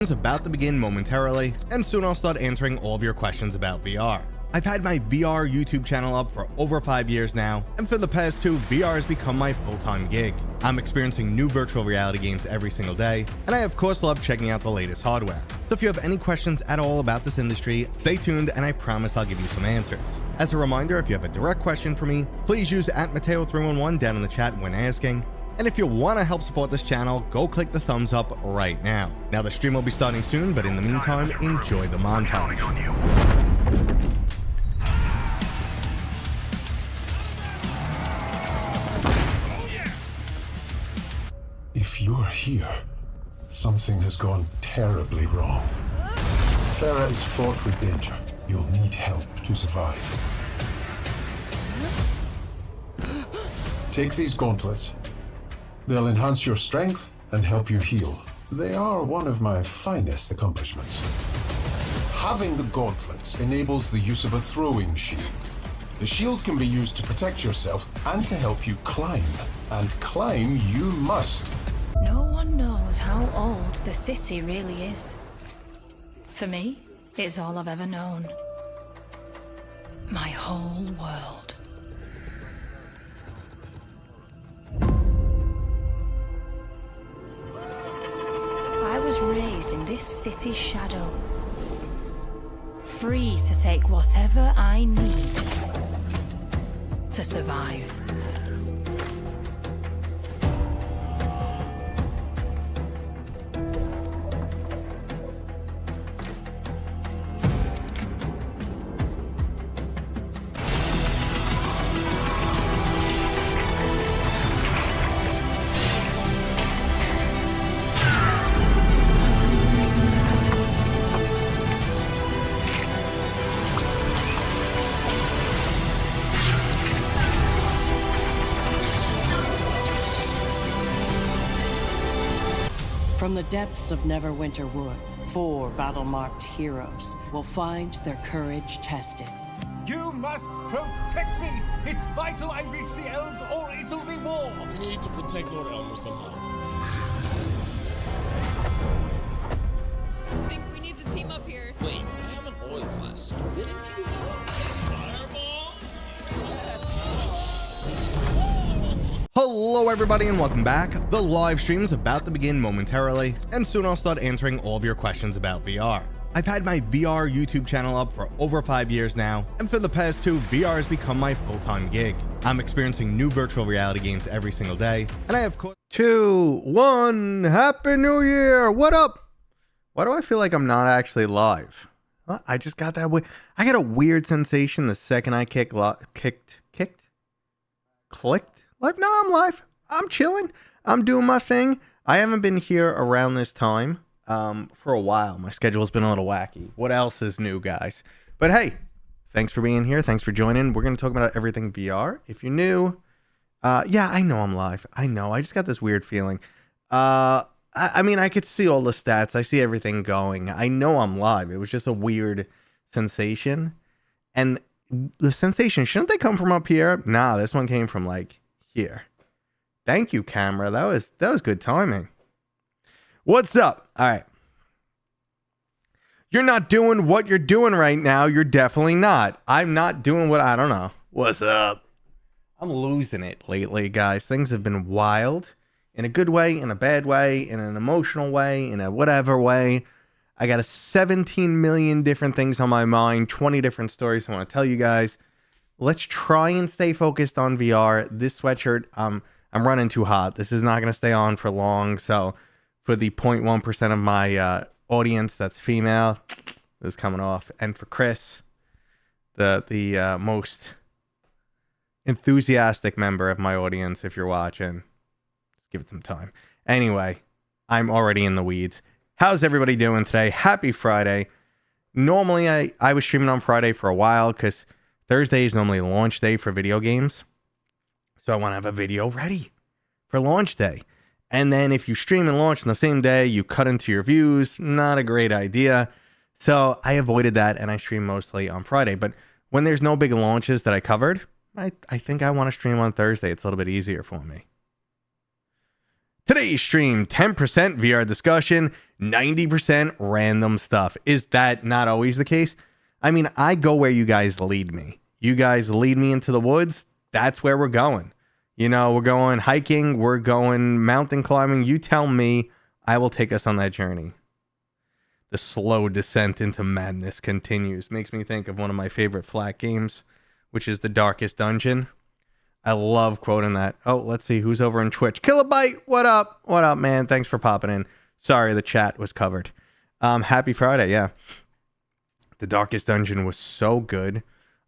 About to begin momentarily, and soon I'll start answering all of your questions about VR. I've had my VR YouTube channel up for over 5 years now, and for the past 2, VR has become my full-time gig. I'm experiencing new virtual reality games every single day, and I of course love checking out the latest hardware. So if you have any questions at all about this industry, stay tuned and I promise I'll give you some answers. As a reminder, if you have a direct question for me, please use @Mateo311 down in the chat when asking. And if you want to help support this channel, go click the thumbs up right now. Now the stream will be starting soon, but in the meantime, enjoy the montage. If you're here, something has gone terribly wrong. Farah is fraught with danger. You'll need help to survive. Take these gauntlets. They'll enhance your strength and help you heal. They are one of my finest accomplishments. Having the gauntlets enables the use of a throwing shield. The shield can be used to protect yourself and to help you climb. And climb you must. No one knows how old the city really is. For me, it's all I've ever known. My whole world. I was raised in this city's shadow, free to take whatever I need to survive. From the depths of Neverwinter Wood, 4 battle-marked heroes will find their courage tested. You must protect me! It's vital I reach the elves or it'll be war! We need to protect Lord Elmer somehow. I think we need to team up here. Wait, I have an oil flask. Didn't you? Fireball? Hello everybody and welcome back. The live stream is about to begin momentarily, and soon I'll start answering all of your questions about VR. I've had my VR YouTube channel up for over 5 years now, and for the past 2, VR has become my full-time gig. I'm experiencing new virtual reality games every single day, and I have 2, 1, Happy New Year! What up? Why do I feel like I'm not actually live? I just got that way. I got a weird sensation the second I clicked live. No, I'm live. I'm chilling. I'm doing my thing. I haven't been here around this time for a while. My schedule's been a little wacky. What else is new, guys? But hey, thanks for being here. Thanks for joining. We're going to talk about everything VR. If you're new, yeah, I know I'm live. I know. I just got this weird feeling. I mean, I could see all the stats. I see everything going. I know I'm live. It was just a weird sensation. And the sensation, shouldn't they come from up here? Nah, this one came from like here. Thank you, camera. That was good timing. What's up? All right. You're not doing what you're doing right now. You're definitely not. I'm not doing what I don't know. What's up? I'm losing it lately, guys. Things have been wild in a good way, in a bad way, in an emotional way, in a whatever way. I got 17 million different things on my mind, 20 different stories I want to tell you guys. Let's try and stay focused on VR. This sweatshirt, I'm running too hot. This is not going to stay on for long. So for the 0.1% of my audience that's female, this is coming off. And for Chris, the most enthusiastic member of my audience, if you're watching, just give it some time. Anyway, I'm already in the weeds. How's everybody doing today? Happy Friday. Normally, I was streaming on Friday for a while because Thursday is normally launch day for video games. So I want to have a video ready for launch day. And then if you stream and launch on the same day, you cut into your views. Not a great idea. So I avoided that and I stream mostly on Friday. But when there's no big launches that I covered, I think I want to stream on Thursday. It's a little bit easier for me. Today's stream, 10% VR discussion, 90% random stuff. Is that not always the case? I mean, I go where you guys lead me. You guys lead me into the woods. That's where we're going. You know, we're going hiking. We're going mountain climbing. You tell me, I will take us on that journey. The slow descent into madness continues. Makes me think of one of my favorite flat games, which is The Darkest Dungeon. I love quoting that. Oh, let's see who's over on Twitch. Kilobyte, what up? What up, man? Thanks for popping in. Sorry, the chat was covered. Happy Friday, yeah. The Darkest Dungeon was so good.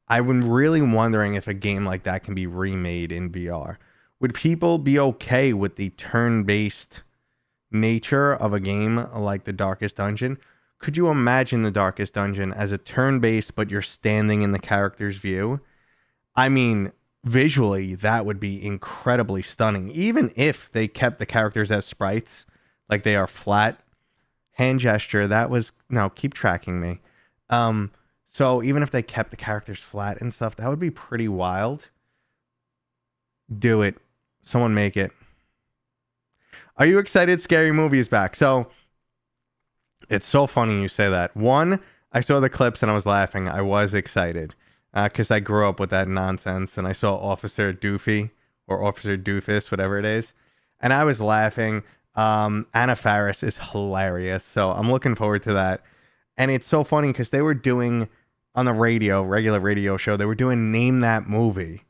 I'm really wondering if a game like that can be remade in VR. Would people be okay with the turn-based nature of a game like The Darkest Dungeon? Could you imagine The Darkest Dungeon as a turn-based, but you're standing in the character's view? I mean, visually, that would be incredibly stunning. Even if they kept the characters as sprites, like they are flat. Hand gesture, that was... No, keep tracking me. So even if they kept the characters flat and stuff, that would be pretty wild. Do it. Someone make it. Are you excited Scary Movie is back? So, it's so funny you say that. One, I saw the clips and I was laughing. I was excited. Because I grew up with that nonsense. And I saw Officer Doofy, or Officer Doofus, whatever it is. And I was laughing. Anna Faris is hilarious. So, I'm looking forward to that. And it's so funny because they were doing... on the radio, regular radio show, they were doing Name That Movie.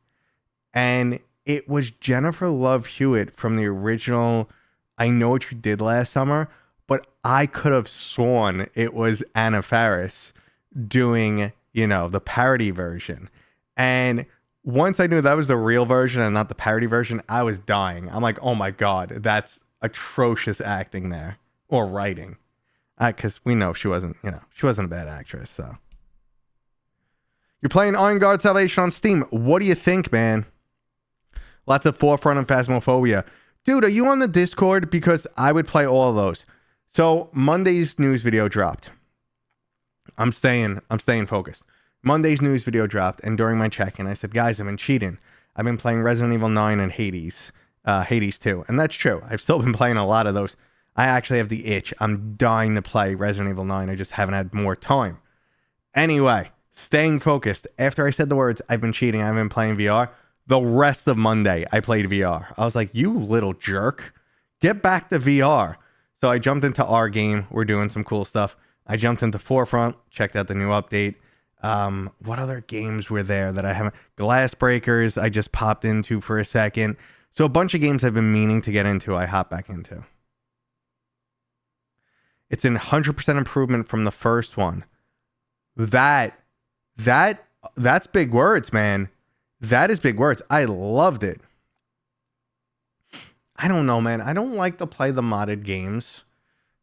And it was Jennifer Love Hewitt from the original I Know What You Did Last Summer, but I could have sworn it was Anna Faris doing, you know, the parody version. And once I knew that was the real version and not the parody version, I was dying. I'm like, oh my God, that's atrocious acting there. Or writing. Because we know she wasn't, you know, she wasn't a bad actress, so... You're playing Iron Guard Salvation on Steam. What do you think, man? Lots of Forefront and Phasmophobia. Dude, are you on the Discord? Because I would play all of those. So, Monday's news video dropped. I'm staying focused. Monday's news video dropped, and during my check-in, I said, guys, I've been cheating. I've been playing Resident Evil 9 and Hades 2. And that's true. I've still been playing a lot of those. I actually have the itch. I'm dying to play Resident Evil 9. I just haven't had more time. Anyway... staying focused. After I said the words, I've been cheating, I've been playing VR, the rest of Monday, I played VR. I was like, you little jerk. Get back to VR. So I jumped into our game. We're doing some cool stuff. I jumped into Forefront, checked out the new update. What other games were there that I haven't... Glass Breakers, I just popped into for a second. So a bunch of games I've been meaning to get into, I hop back into. It's an 100% improvement from the first one. That's big words, man. That is big words. I loved it. I don't know, man. I don't like to play the modded games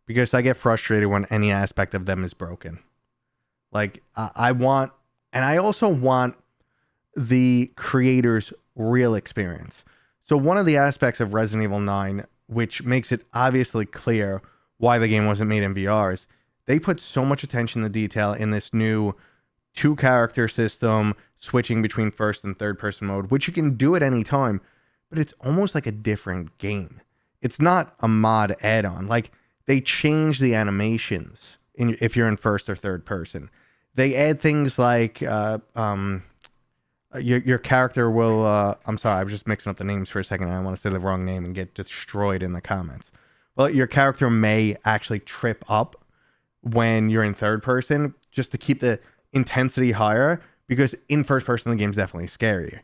because I get frustrated when any aspect of them is broken. Like, I want, and I also want the creator's real experience. So one of the aspects of Resident Evil 9, which makes it obviously clear why the game wasn't made in VR, is they put so much attention to detail in this new 2-character system, switching between first and third person mode, which you can do at any time, but it's almost like a different game. It's not a mod add-on. Like, they change the animations if you're in first or third person. They add things like your character will... I'm sorry, I was just mixing up the names for a second. I don't want to say the wrong name and get destroyed in the comments. Well, your character may actually trip up when you're in third person just to keep the intensity higher, because in first person the game's definitely scarier.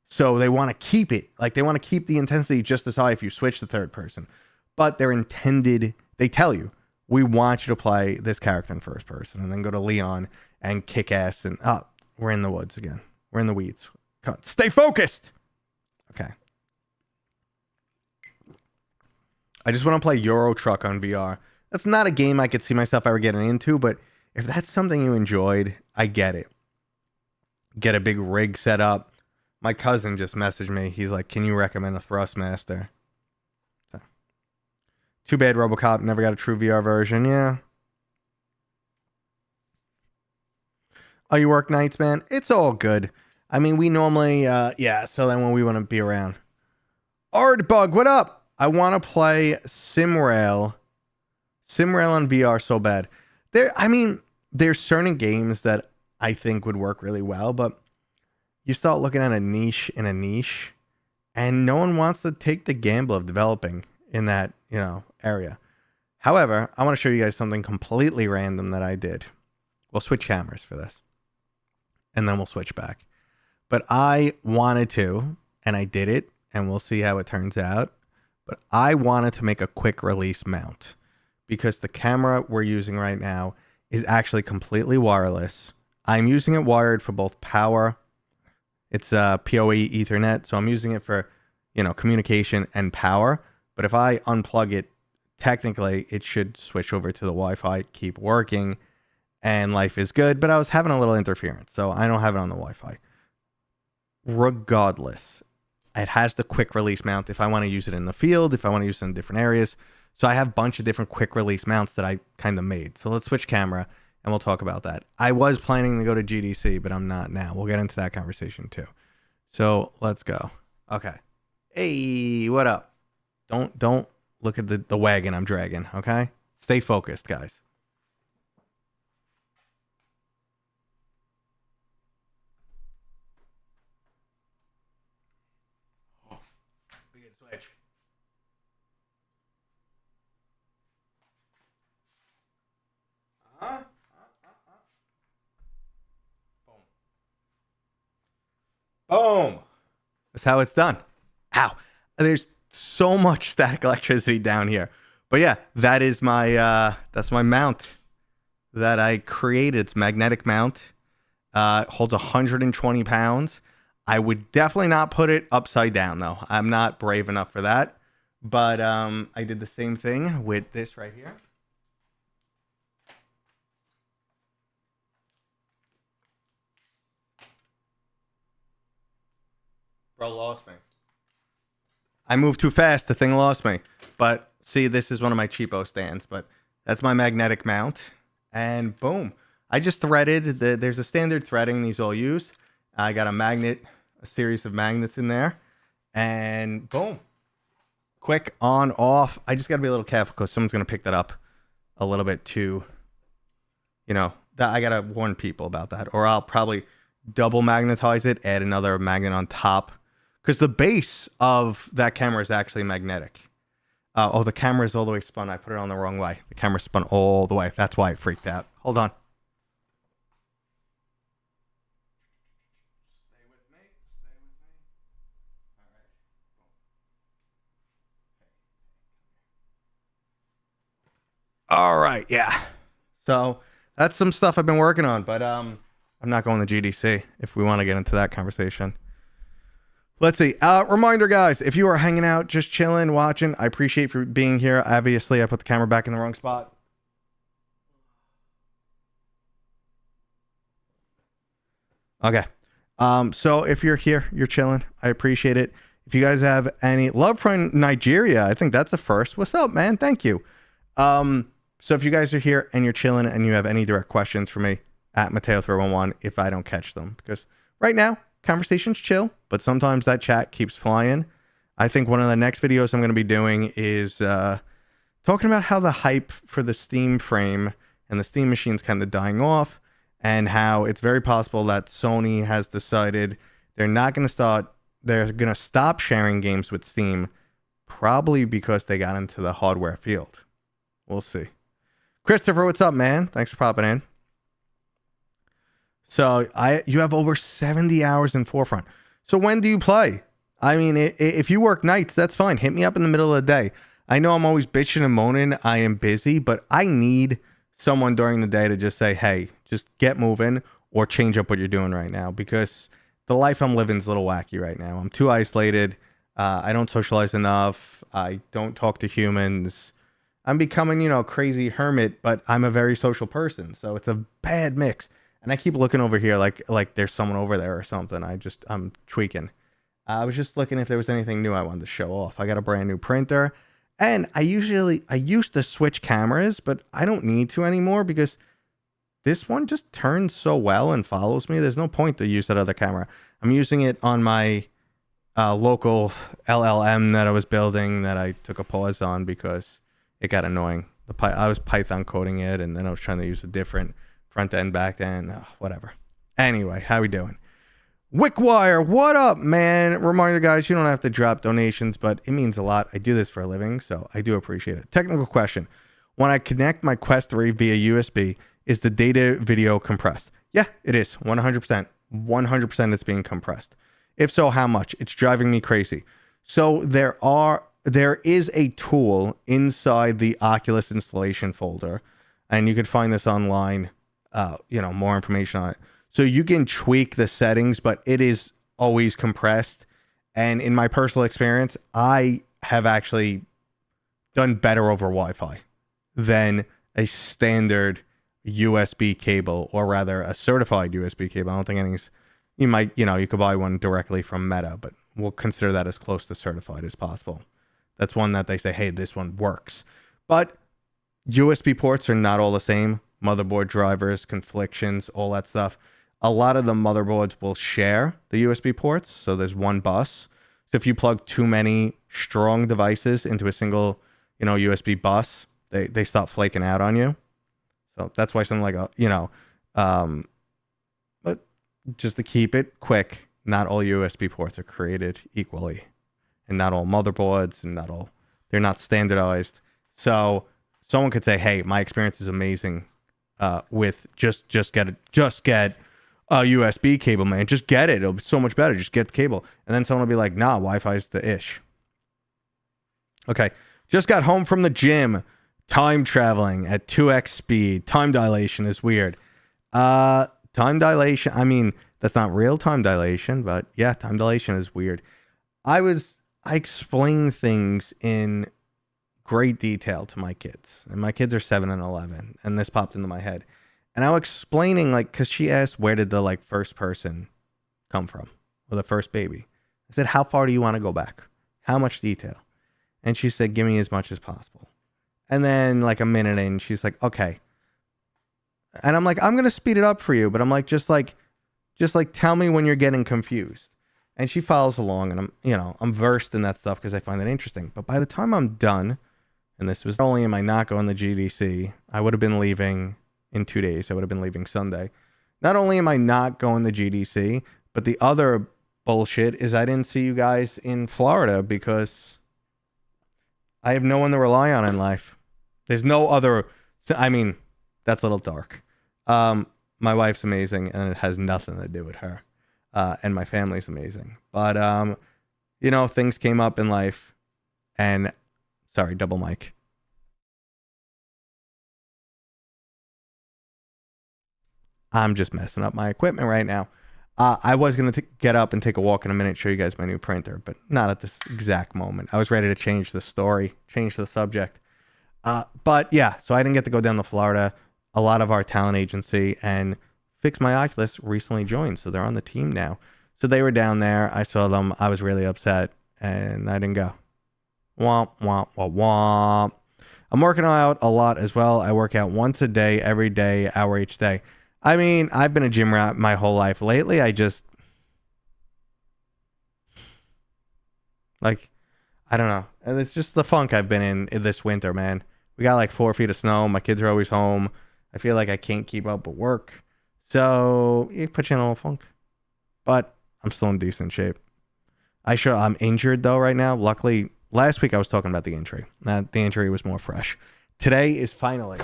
So they want to keep it, like they want to keep the intensity just as high if you switch to third person. But they tell you, we want you to play this character in first person, and then go to Leon and kick ass and we're in the woods again. We're in the weeds. Come on, stay focused. Okay. I just want to play Euro Truck on VR. That's not a game I could see myself ever getting into, but if that's something you enjoyed, I get it. Get a big rig set up. My cousin just messaged me. He's like, can you recommend a Thrustmaster? So. Too bad RoboCop never got a true VR version. Yeah. Oh, you work nights, man? It's all good. I mean, we normally, so then when we want to be around. Ardbug, what up? I want to play Simrail on VR so bad. There's certain games that I think would work really well, but you start looking at a niche in a niche, and no one wants to take the gamble of developing in that, area. However, I want to show you guys something completely random that I did. We'll switch cameras for this, and then we'll switch back. But I wanted to, and I did it, and we'll see how it turns out. But I wanted to make a quick release mount because the camera we're using right now is actually completely wireless. I'm using it wired for both power. It's PoE Ethernet, so I'm using it for, communication and power. But if I unplug it, technically it should switch over to the Wi-Fi, keep working, and life is good. But I was having a little interference, so I don't have it on the Wi-Fi. Regardless, it has the quick release mount if I want to use it in the field, if I want to use it in different areas. So I have a bunch of different quick release mounts that I kind of made. So let's switch camera and we'll talk about that. I was planning to go to GDC, but I'm not now. We'll get into that conversation too. So let's go. Okay. Hey, what up? Don't look at the wagon I'm dragging, okay? Stay focused, guys. Switch. Boom. That's how it's done. Ow. There's so much static electricity down here. But yeah, that is that's my mount that I created. It's magnetic mount. Holds 120 pounds. I would definitely not put it upside down though. I'm not brave enough for that. But I did the same thing with this right here. Bro lost me. I moved too fast. The thing lost me. But see, this is one of my cheapo stands. But that's my magnetic mount. And boom. I just threaded. There's a standard threading these all use. I got a magnet, a series of magnets in there. And boom. Quick on, off. I just got to be a little careful because someone's going to pick that up a little bit too. That I got to warn people about that. Or I'll probably double magnetize it, add another magnet on top. Because the base of that camera is actually magnetic. The camera is all the way spun. I put it on the wrong way. The camera spun all the way. That's why it freaked out. Hold on. Stay with me. Stay with me. All right. Yeah. So that's some stuff I've been working on. But I'm not going to GDC if we want to get into that conversation. Let's see. Reminder, guys, if you are hanging out, just chilling, watching, I appreciate you being here. Obviously, I put the camera back in the wrong spot. Okay. So if you're here, you're chilling. I appreciate it. If you guys have any love from Nigeria, I think that's a first. What's up, man? Thank you. So if you guys are here and you're chilling and you have any direct questions for me, at Mateo311 if I don't catch them. Because right now, conversation's chill, but sometimes that chat keeps flying. I think one of the next videos I'm going to be doing is talking about how the hype for the Steam frame and the Steam machine's kind of dying off, and how it's very possible that Sony has decided they're going to stop sharing games with Steam, probably because they got into the hardware field. We'll see. Christopher, what's up, man? Thanks for popping in. So you have over 70 hours in Forefront. So when do you play? I mean, if you work nights, that's fine. Hit me up in the middle of the day. I know I'm always bitching and moaning. I am busy, but I need someone during the day to just say, hey, just get moving or change up what you're doing right now, because the life I'm living is a little wacky right now. I'm too isolated. I don't socialize enough. I don't talk to humans. I'm becoming, crazy hermit, but I'm a very social person. So it's a bad mix. And I keep looking over here like there's someone over there or something. I'm tweaking. I was just looking if there was anything new I wanted to show off. I got a brand new printer. And I used to switch cameras, but I don't need to anymore because this one just turns so well and follows me. There's no point to use that other camera. I'm using it on my local LLM that I was building that I took a pause on because it got annoying. I was Python coding it, and then I was trying to use a different front end, back end, whatever. Anyway, how we doing? Wickwire, what up, man? Reminder, guys, you don't have to drop donations, but it means a lot. I do this for a living, so I do appreciate it. Technical question. When I connect my Quest 3 via USB, is the data video compressed? Yeah, it is. 100%. 100% it's being compressed. If so, how much? It's driving me crazy. So there is a tool inside the Oculus installation folder, and you could find this online, more information on it. So you can tweak the settings, but it is always compressed. And in my personal experience, I have actually done better over Wi-Fi than a standard USB cable, or rather a certified USB cable. I don't think anything's, you could buy one directly from Meta, but we'll consider that as close to certified as possible. That's one that they say, hey, this one works. But USB ports are not all the same. Motherboard drivers, conflictions, all that stuff. A lot of the motherboards will share the USB ports. So there's one bus. So if you plug too many strong devices into a single, USB bus, they stop flaking out on you. So that's why something like but just to keep it quick, not all USB ports are created equally, and not all motherboards, and they're not standardized. So someone could say, hey, my experience is amazing with just get a USB cable, man. Just get it. It'll be so much better. Just get the cable. And then someone will be like, nah, Wi-Fi's the ish. Okay. Just got home from the gym. Time traveling at 2x speed. Time dilation is weird. Time dilation, I mean, that's not real time dilation, but yeah, time dilation is weird. I explain things in great detail to my kids, and my kids are 7 and 11, and this popped into my head. And I was explaining, because she asked, where did the first person come from, or the first baby? I said, how far do you want to go back? How much detail? And she said, give me as much as possible. And then a minute in, she's like, okay. And I'm like, I'm going to speed it up for you, but I'm like, just tell me when you're getting confused. And she follows along, and I'm versed in that stuff because I find it interesting. But by the time I'm done, and this was not only am I not going to GDC, I would have been leaving in 2 days. I would have been leaving Sunday. Not only am I not going to GDC, but the other bullshit is I didn't see you guys in Florida because I have no one to rely on in life. There's no other. I mean, that's a little dark. My wife's amazing, and it has nothing to do with her. And my family's amazing. But, things came up in life, and sorry, double mic. I'm just messing up my equipment right now. I was going to get up and take a walk in a minute, show you guys my new printer, but not at this exact moment. I was ready to change the story, change the subject. But yeah, so I didn't get to go down to Florida. A lot of our talent agency and Fix My Oculus recently joined, so they're on the team now. So they were down there. I saw them. I was really upset, and I didn't go. Womp, womp, womp, womp. I'm working out a lot as well. I work out once a day, every day, hour each day. I mean, I've been a gym rat my whole life. Lately, I don't know. And it's just the funk I've been in this winter, man. We got 4 feet of snow. My kids are always home. I feel like I can't keep up with work. So, it puts you in a little funk. But I'm still in decent shape. I'm injured, though, right now. Luckily, last week I was talking about the injury. The injury was more fresh. Today is finally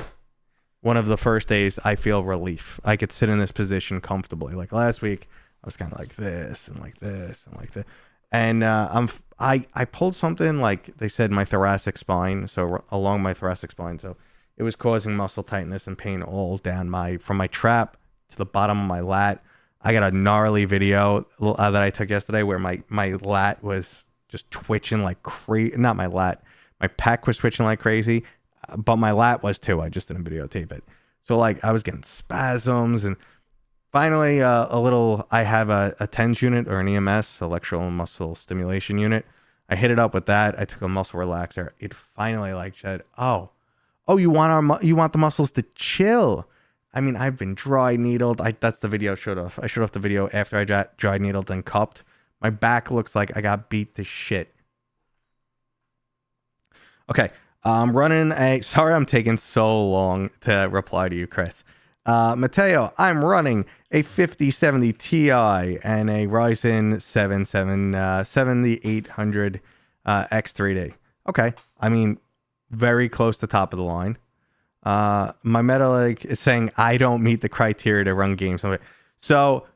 one of the first days I feel relief. I could sit in this position comfortably. Last week, I was kind of like this and like this and like this. And I pulled something, they said, my thoracic spine, so along my thoracic spine. So it was causing muscle tightness and pain all down from my trap to the bottom of my lat. I got a gnarly video that I took yesterday where my lat was just twitching like crazy. Not my lat. My pec was twitching like crazy, but my lat was too. I just didn't videotape it. So I was getting spasms, and finally I have a TENS unit, or an EMS, electrical muscle stimulation unit. I hit it up with that. I took a muscle relaxer. It finally said, oh, you want the muscles to chill. I mean, I've been dry needled. That's the video I showed off. I showed off the video after I dry needled and cupped. My back looks like I got beat to shit. Okay. I'm running sorry I'm taking so long to reply to you, Chris. Mateo, I'm running a 5070 Ti and a Ryzen 7800 X3D. Okay. I mean, very close to top of the line. My Metalik is saying I don't meet the criteria to run games. So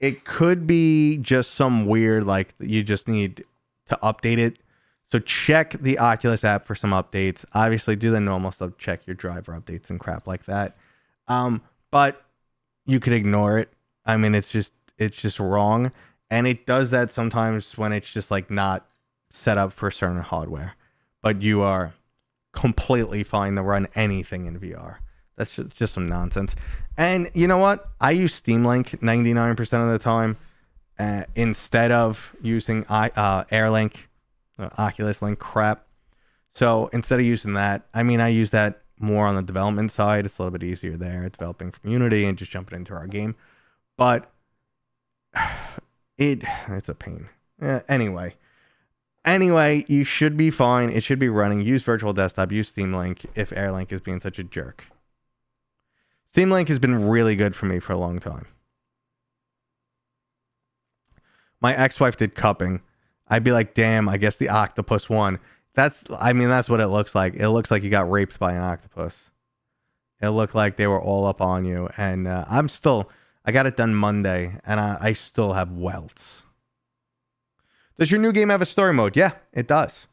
it could be just some weird, like you just need to update it. So check the Oculus app for some updates. Obviously, do the normal stuff. Check your driver updates and crap like that. But you could ignore it. I mean, it's just wrong, and it does that sometimes when it's just like not set up for certain hardware. But you are completely fine to run anything in VR. That's just some nonsense. And you know what? I use Steam Link 99% of the time instead of using AirLink. Oculus Link crap. So instead of using that, I mean, I use that more on the development side. It's a little bit easier there, developing from Unity and just jumping into our game. But it's a pain. Anyway, you should be fine. It should be running. Use Virtual Desktop. Use Steam Link if AirLink is being such a jerk. Steam Link has been really good for me for a long time. My ex-wife did cupping. I'd be like, damn, I guess the octopus won. That's what it looks like. It looks like you got raped by an octopus. It looked like they were all up on you. And I got it done Monday, and I still have welts. Does your new game have a story mode? Yeah, it does.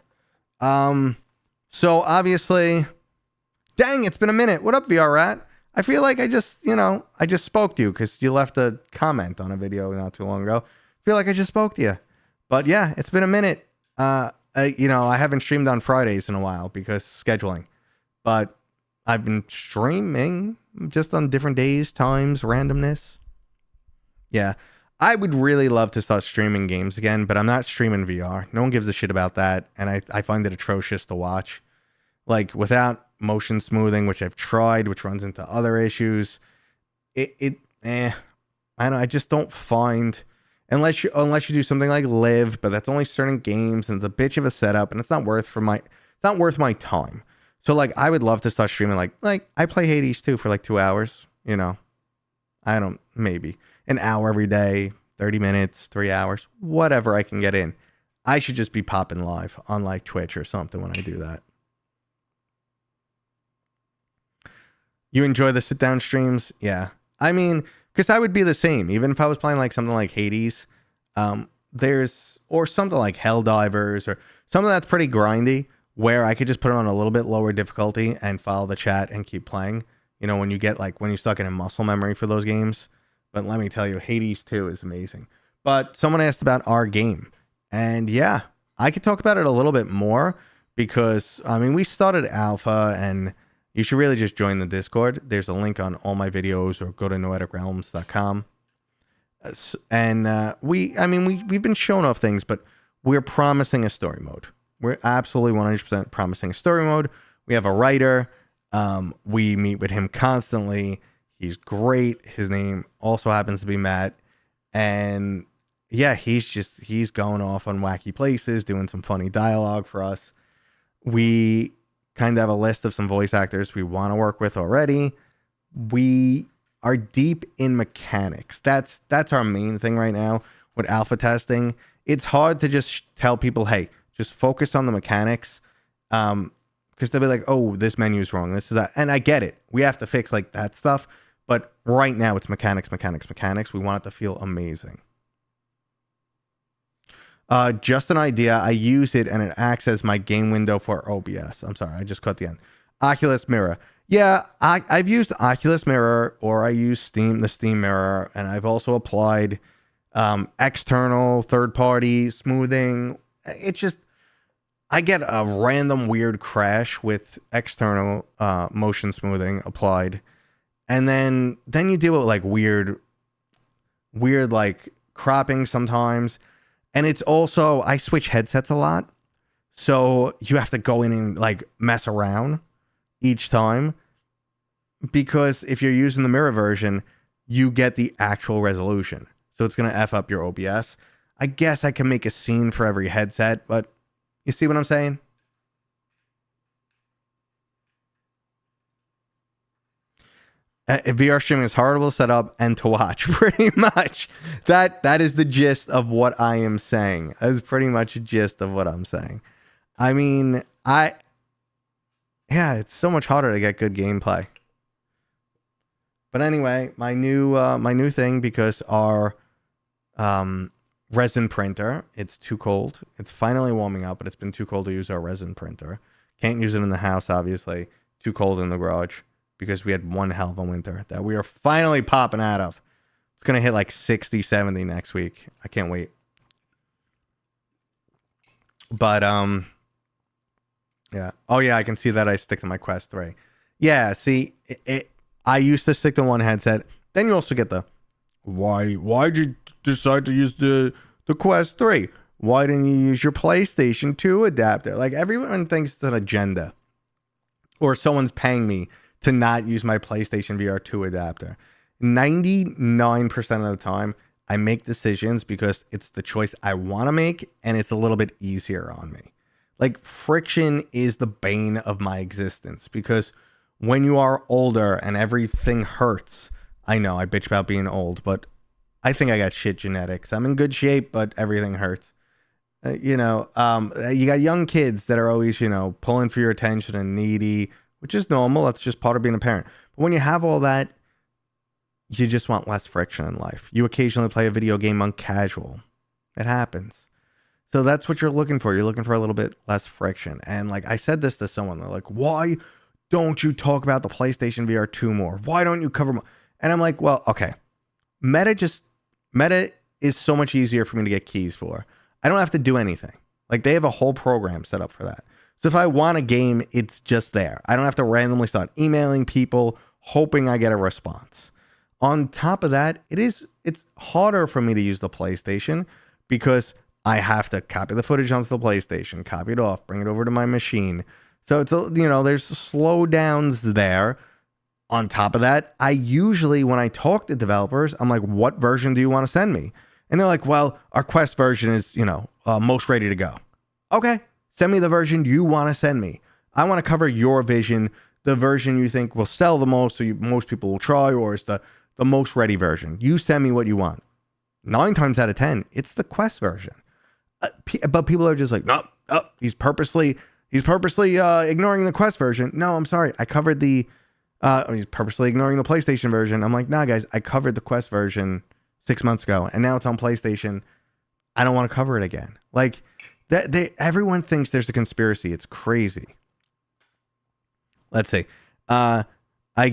So obviously, dang, it's been a minute. What up, VR Rat? I feel like I just spoke to you because you left a comment on a video not too long ago. I feel like I just spoke to you. But yeah, it's been a minute. I haven't streamed on Fridays in a while because scheduling. But I've been streaming just on different days, times, randomness. Yeah, I would really love to start streaming games again, but I'm not streaming VR. No one gives a shit about that, and I find it atrocious to watch. Like, without motion smoothing, which I've tried, which runs into other issues, I just don't find... Unless you do something like Live, but that's only certain games, and it's a bitch of a setup, and it's not worth my time. So like, I would love to start streaming. Like I play Hades 2 for like 2 hours. Maybe an hour every day, 30 minutes, 3 hours, whatever I can get in. I should just be popping live on like Twitch or something when I do that. You enjoy the sit down streams? Yeah, I mean. Because I would be the same, even if I was playing like something like Hades, or something like Helldivers, or something that's pretty grindy, where I could just put it on a little bit lower difficulty and follow the chat and keep playing. When you start getting muscle memory for those games. But let me tell you, Hades 2 is amazing. But someone asked about our game, and yeah, I could talk about it a little bit more because we started alpha and. You should really just join the Discord. There's a link on all my videos, or go to noeticrealms.com. And we've been showing off things, but we're promising a story mode. We're absolutely 100% promising a story mode. We have a writer. We meet with him constantly. He's great. His name also happens to be Matt. And yeah, he's going off on wacky places, doing some funny dialogue for us. We kind of have a list of some voice actors we want to work with already. We are deep in mechanics. That's our main thing right now with alpha testing. It's hard to just tell people, hey, just focus on the mechanics. Because they'll be like, oh, this menu's wrong. This is that. And I get it. We have to fix like that stuff. But right now it's mechanics. We want it to feel amazing. Just an idea. I use it and it acts as my game window for OBS. I'm sorry, I just cut the end. Oculus Mirror. Yeah, I've used Oculus Mirror, or I use the Steam Mirror, and I've also applied external third-party smoothing. It's just, I get a random weird crash with external motion smoothing applied, and then you deal with like weird like cropping sometimes. And it's also, I switch headsets a lot. So you have to go in and like mess around each time. Because if you're using the mirror version, you get the actual resolution. So it's going to F up your OBS. I guess I can make a scene for every headset, but you see what I'm saying? VR streaming is horrible to set up and to watch. Pretty much. That is the gist of what I am saying. That is pretty much a gist of what I'm saying. I mean, it's so much harder to get good gameplay. But anyway, my new thing, because our resin printer, it's too cold. It's finally warming up, but it's been too cold to use our resin printer. Can't use it in the house, obviously. Too cold in the garage because we had one hell of a winter that we are finally popping out of. It's going to hit like 60, 70 next week. I can't wait. But, yeah. Oh, yeah, I can see that I stick to my Quest 3. Yeah, see, I used to stick to one headset. Then you also get the, why'd you decide to use the Quest 3? Why didn't you use your PlayStation 2 adapter? Like, everyone thinks it's an agenda. Or someone's paying me to not use my PlayStation VR 2 adapter. 99% of the time, I make decisions because it's the choice I want to make, and it's a little bit easier on me. Like, friction is the bane of my existence, because when you are older and everything hurts, I know I bitch about being old, but I think I got shit genetics. I'm in good shape, but everything hurts. You got young kids that are always, pulling for your attention and needy, which is normal. That's just part of being a parent. But when you have all that, you just want less friction in life. You occasionally play a video game on casual. It happens. So that's what you're looking for. You're looking for a little bit less friction. And like I said this to someone, they're like, why don't you talk about the PlayStation VR 2 more? Why don't you cover more? And I'm like, well, okay. Meta is so much easier for me to get keys for. I don't have to do anything. Like, they have a whole program set up for that. So if I want a game, it's just there. I don't have to randomly start emailing people, hoping I get a response. On top of that, it's harder for me to use the PlayStation because I have to copy the footage onto the PlayStation, copy it off, bring it over to my machine. So it's, there's slowdowns there. On top of that, I usually, when I talk to developers, I'm like, what version do you want to send me? And they're like, well, our Quest version is, most ready to go. Okay, send me the version you want to send me. I want to cover your vision, the version you think will sell the most, so most people will try, or is the most ready version. You send me what you want. 9 times out of 10, it's the Quest version. But people are just like, no, he's purposely ignoring the Quest version. No, I'm sorry. I covered he's purposely ignoring the PlayStation version. I'm like, nah, guys, I covered the Quest version 6 months ago, and now it's on PlayStation. I don't want to cover it again. Like, everyone thinks there's a conspiracy. It's crazy. Let's see. I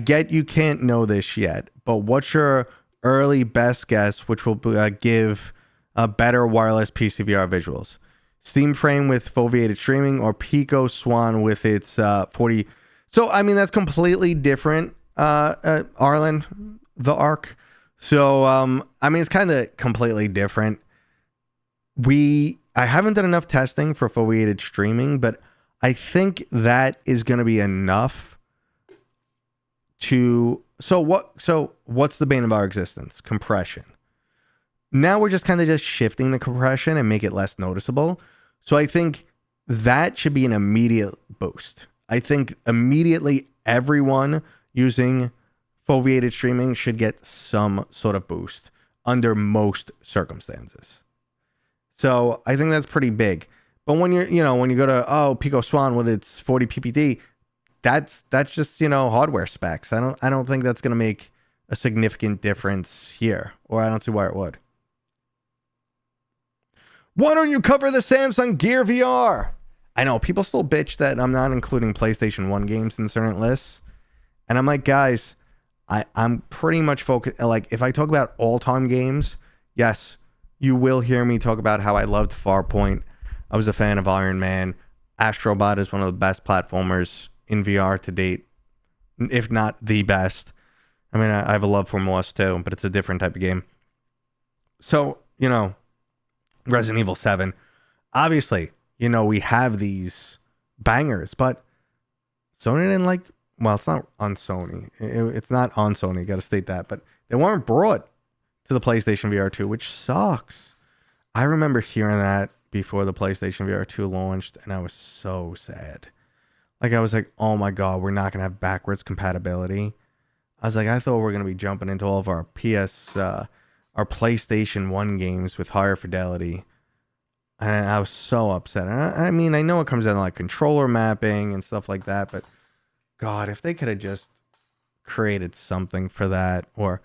get you can't know this yet, but what's your early best guess which will give better wireless PCVR visuals? Steam Frame with foveated streaming, or Pico Swan with its 40. So, I mean, that's completely different, Arlen, the Arc. So, I mean, it's kind of completely different. I haven't done enough testing for foveated streaming, but I think that is going to be enough to... So what's the bane of our existence? Compression. Now we're just kind of just shifting the compression and make it less noticeable. So I think that should be an immediate boost. I think immediately everyone using foveated streaming should get some sort of boost under most circumstances. So I think that's pretty big. But when when you go to Pico Swan with its 40 PPD, that's just hardware specs. I don't think that's going to make a significant difference here, or I don't see why it would. Why don't you cover the Samsung Gear VR? I know people still bitch that I'm not including PlayStation 1 games in certain lists, and I'm like, guys, I'm pretty much focused. Like, if I talk about all-time games, yes, you will hear me talk about how I loved Farpoint. I was a fan of Iron Man. Astrobot is one of the best platformers in VR to date, if not the best. I mean, I have a love for Moss too, but it's a different type of game. So, Resident Evil 7. Obviously, we have these bangers, but Sony didn't like... Well, it's not on Sony. It's not on Sony, got to state that. But they weren't brought to the PlayStation VR 2, which sucks. I remember hearing that before the PlayStation VR 2 launched, and I was so sad. Like, I was like, oh my God, we're not going to have backwards compatibility. I was like, I thought we were going to be jumping into all of our our PlayStation 1 games with higher fidelity. And I was so upset. And I mean, I know it comes down to like controller mapping and stuff like that, but God, if they could have just created something for that or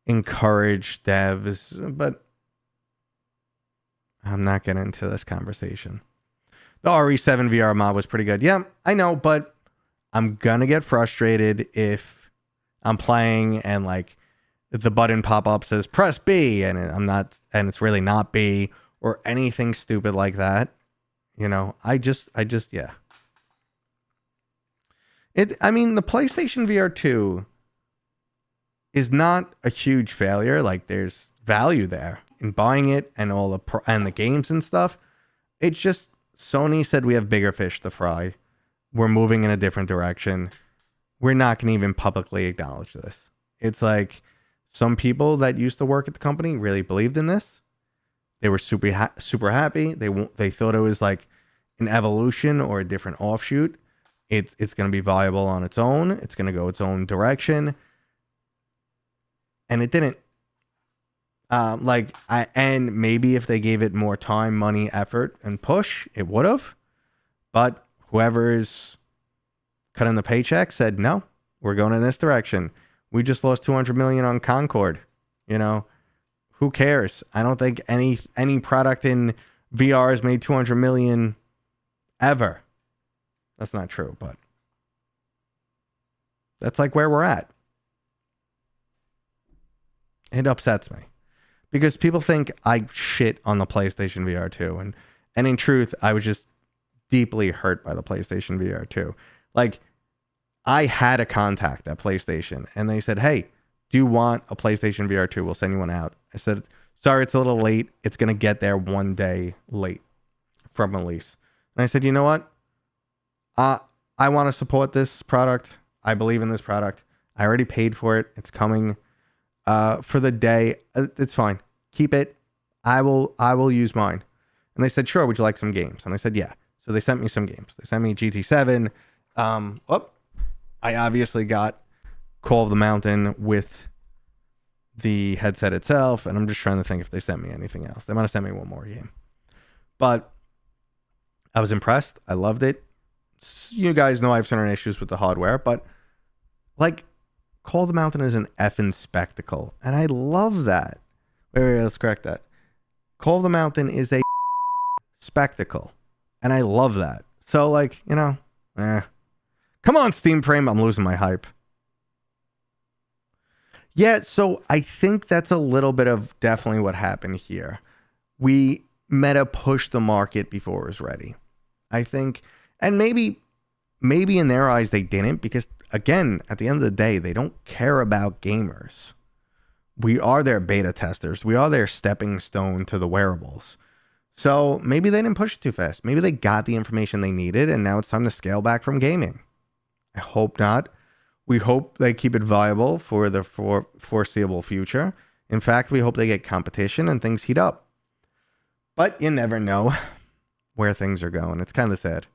encouraged devs, but I'm not getting into this conversation. The RE7 VR mod was pretty good. Yeah, I know, but I'm going to get frustrated if I'm playing and like the button pop-up says press B and it's really not B or anything stupid like that. You know, I just yeah. I mean, the PlayStation VR 2 is not a huge failure. Like, there's value there in buying it and all the games and stuff. It's just Sony said we have bigger fish to fry. We're moving in a different direction. We're not going to even publicly acknowledge this. It's like some people that used to work at the company really believed in this. They were super happy. They thought it was like an evolution or a different offshoot. It's going to be viable on its own. It's going to go its own direction. And it didn't. And maybe if they gave it more time, money, effort, and push, it would have. But whoever's cutting the paycheck said, no, we're going in this direction. We just lost $200 million on Concord. You know, who cares? I don't think any product in VR has made $200 million ever. That's not true, but that's like where we're at. It upsets me because people think I shit on the PlayStation VR 2. And in truth, I was just deeply hurt by the PlayStation VR 2. Like, I had a contact at PlayStation and they said, hey, do you want a PlayStation VR 2? We'll send you one out. I said, sorry, it's a little late. It's going to get there one day late from release. And I said, you know what? I want to support this product. I believe in this product. I already paid for it. It's coming for the day. It's fine. Keep it. I will use mine. And they said, sure, would you like some games? And I said, yeah. So they sent me some games. They sent me GT7. I obviously got Call of the Mountain with the headset itself. And I'm just trying to think if they sent me anything else. They might have sent me one more game. But I was impressed. I loved it. You guys know I have certain issues with the hardware, but like Call of the Mountain is an effing spectacle. And I love that. Wait, let's correct that. Call of the Mountain is a spectacle. And I love that. So like, you know, come on, Steam Frame. I'm losing my hype. Yeah, so I think that's a little bit of definitely what happened here. Meta pushed the market before it was ready. I think, and maybe in their eyes they didn't, because again, at the end of the day, they don't care about gamers. We are their beta testers. We are their stepping stone to the wearables. So maybe they didn't push it too fast. Maybe they got the information they needed and now it's time to scale back from gaming. I hope not. We hope they keep it viable for the foreseeable future. In fact, we hope they get competition and things heat up. But you never know where things are going. It's kind of sad.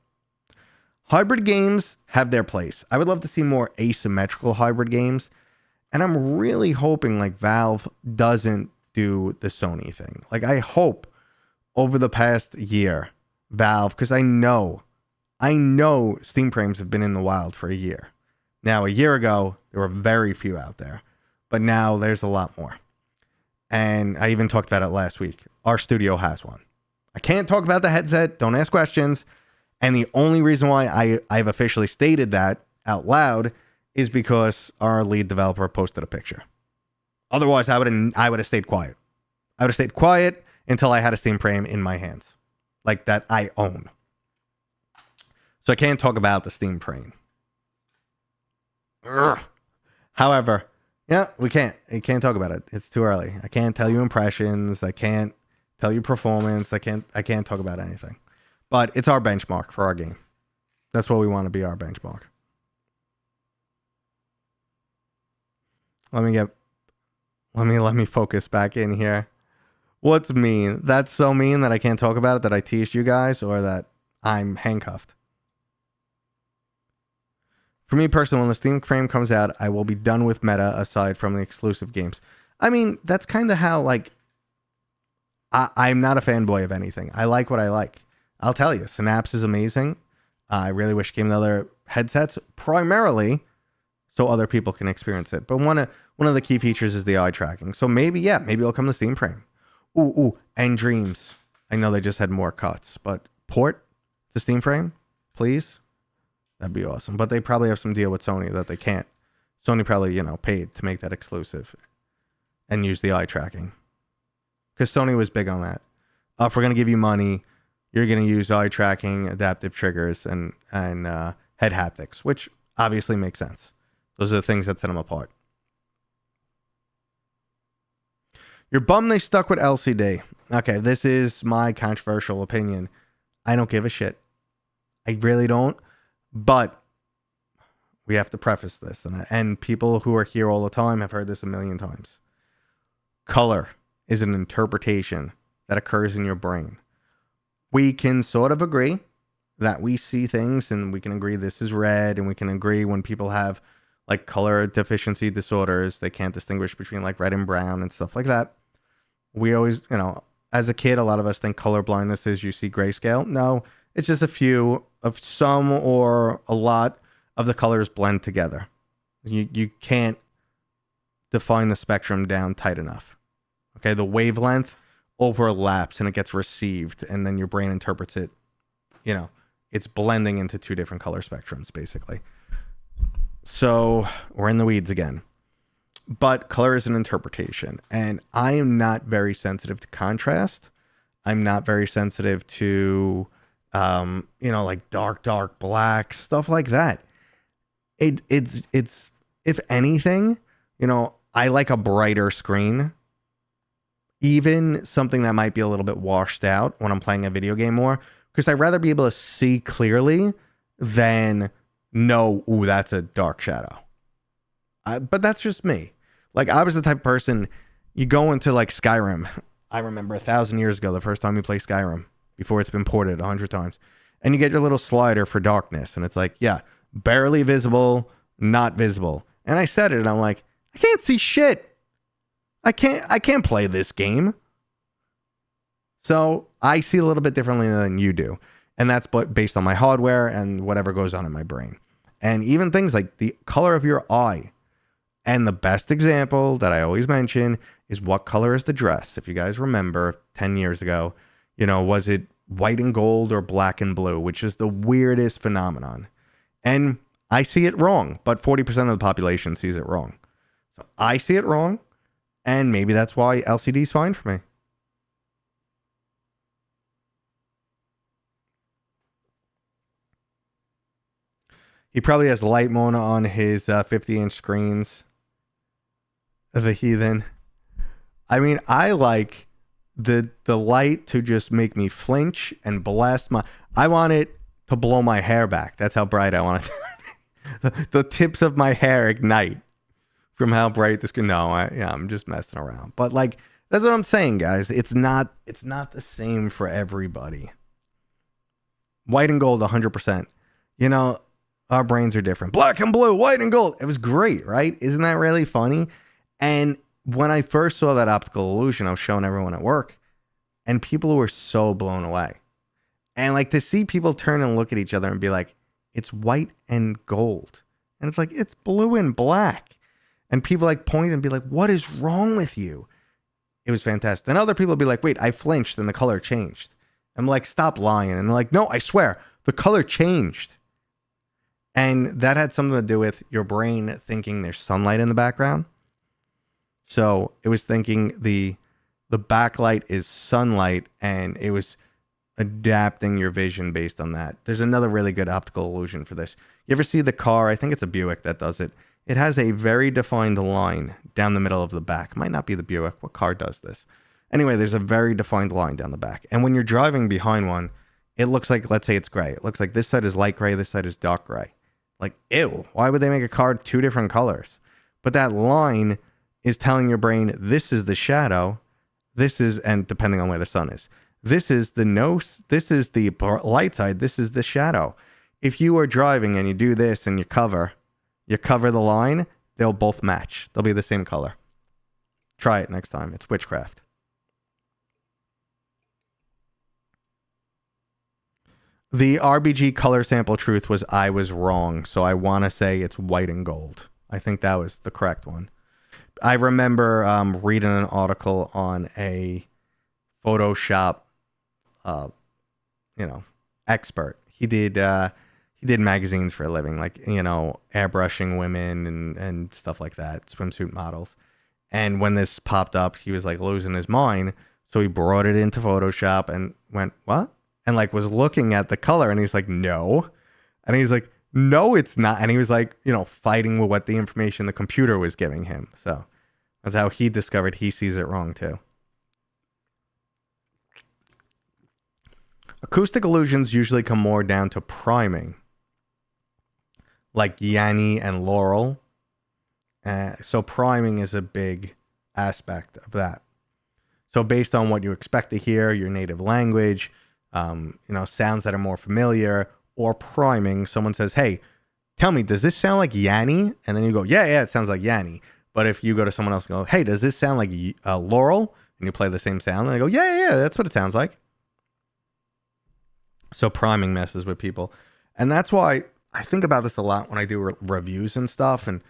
Hybrid games have their place. I would love to see more asymmetrical hybrid games. And I'm really hoping like Valve doesn't do the Sony thing. Like I hope over the past year, Valve, because I know Steam frames have been in the wild for a year. Now, a year ago, there were very few out there. But now there's a lot more. And I even talked about it last week. Our studio has one. I can't talk about the headset. Don't ask questions. And the only reason why I've officially stated that out loud is because our lead developer posted a picture. Otherwise, I would have stayed quiet. I would have stayed quiet until I had a Steam frame in my hands, like that I own. So I can't talk about the Steam frame. Ugh. However, yeah, we can't. I can't talk about it. It's too early. I can't tell you impressions. I can't tell you performance. I can't talk about anything. But it's our benchmark for our game. That's what we want to be, our benchmark. Let me focus back in here. What's mean? That's so mean that I can't talk about it, that I teased you guys, or that I'm handcuffed. For me personally, when the Steam frame comes out, I will be done with meta aside from the exclusive games. I mean, that's kind of how, like, I'm not a fanboy of anything. I like what I like. I'll tell you, Synapse is amazing. I really wish it came to other headsets, primarily so other people can experience it. But one of the key features is the eye tracking. So maybe it'll come to Steam frame. Ooh, and Dreams. I know they just had more cuts, but port to Steam frame, please. That'd be awesome. But they probably have some deal with Sony that they can't. Sony probably, paid to make that exclusive and use the eye tracking. Because Sony was big on that. If we're going to give you money, you're going to use eye tracking, adaptive triggers, and head haptics, which obviously makes sense. Those are the things that set them apart. You're bummed they stuck with LCD. Okay, this is my controversial opinion. I don't give a shit. I really don't. But we have to preface this, and people who are here all the time have heard this a million times. Color is an interpretation that occurs in your brain. We can sort of agree that we see things, and we can agree this is red, and we can agree when people have like color deficiency disorders, they can't distinguish between like red and brown and stuff like that. We always, as a kid, a lot of us think color blindness is you see grayscale. No, it's just a few of some or a lot of the colors blend together. You can't define the spectrum down tight enough. Okay, the wavelength overlaps and it gets received, and then your brain interprets it. It's blending into two different color spectrums, basically. So we're in the weeds again. But color is an interpretation, and I am not very sensitive to contrast. I'm not very sensitive to, like dark black, stuff like that. It's if anything, I like a brighter screen. Even something that might be a little bit washed out when I'm playing a video game more, because I'd rather be able to see clearly than know, ooh, that's a dark shadow. But that's just me. Like, I was the type of person, you go into like Skyrim. I remember 1,000 years ago, the first time you play Skyrim, before it's been ported 100 times, and you get your little slider for darkness, and it's like, yeah, barely visible, not visible. And I said it, and I'm like, I can't see shit. I can't play this game. So I see a little bit differently than you do. And that's based on my hardware and whatever goes on in my brain. And even things like the color of your eye. And the best example that I always mention is what color is the dress? If you guys remember 10 years ago, was it white and gold or black and blue, which is the weirdest phenomenon. And I see it wrong, but 40% of the population sees it wrong. So I see it wrong. And maybe that's why LCD is fine for me. He probably has light Mona on his 50-inch screens. The heathen. I mean, I like the light to just make me flinch and blast I want it to blow my hair back. That's how bright I want it to. The tips of my hair ignite from how bright this can. No, I'm just messing around. But like, that's what I'm saying, guys. It's not the same for everybody. White and gold, 100%. Our brains are different. Black and blue, white and gold. It was great, right? Isn't that really funny? And when I first saw that optical illusion, I was showing everyone at work, and people were so blown away. And like, to see people turn and look at each other and be like, it's white and gold. And it's like, it's blue and black. And people like point and be like, what is wrong with you? It was fantastic. And other people would be like, wait, I flinched and the color changed. I'm like, stop lying. And they're like, no, I swear, the color changed. And that had something to do with your brain thinking there's sunlight in the background. So it was thinking the backlight is sunlight, and it was adapting your vision based on that. There's another really good optical illusion for this. You ever see the car? I think it's a Buick that does it. It has a very defined line down the middle of the back. Might not be the Buick. What car does this? Anyway, there's a very defined line down the back. And when you're driving behind one, it looks like, let's say it's gray. It looks like this side is light gray, this side is dark gray. Like, ew, why would they make a car two different colors? But that line is telling your brain, this is the shadow, this is, and depending on where the sun is, this is the nose, this is the light side, this is the shadow. If you are driving and you do this and you cover, You cover the line, they'll both match. They'll be the same color. Try it next time. It's witchcraft. The RBG color sample truth was I was wrong, so I want to say it's white and gold. I think that was the correct one. I remember reading an article on a Photoshop, expert. He did magazines for a living, like, airbrushing women and stuff like that, swimsuit models. And when this popped up, he was like losing his mind. So he brought it into Photoshop and went, what? And like was looking at the color and he's like, no. And he's like, no, it's not. And he was like, fighting with what the information the computer was giving him. So that's how he discovered he sees it wrong too. Acoustic illusions usually come more down to priming, like Yanni and Laurel. So priming is a big aspect of that. So based on what you expect to hear, your native language, sounds that are more familiar, or priming, someone says, hey, tell me, does this sound like Yanni? And then you go, yeah, it sounds like Yanni. But if you go to someone else and go, hey, does this sound like Laurel? And you play the same sound, and they go, yeah, that's what it sounds like. So priming messes with people. And that's why I think about this a lot when I do reviews and stuff. And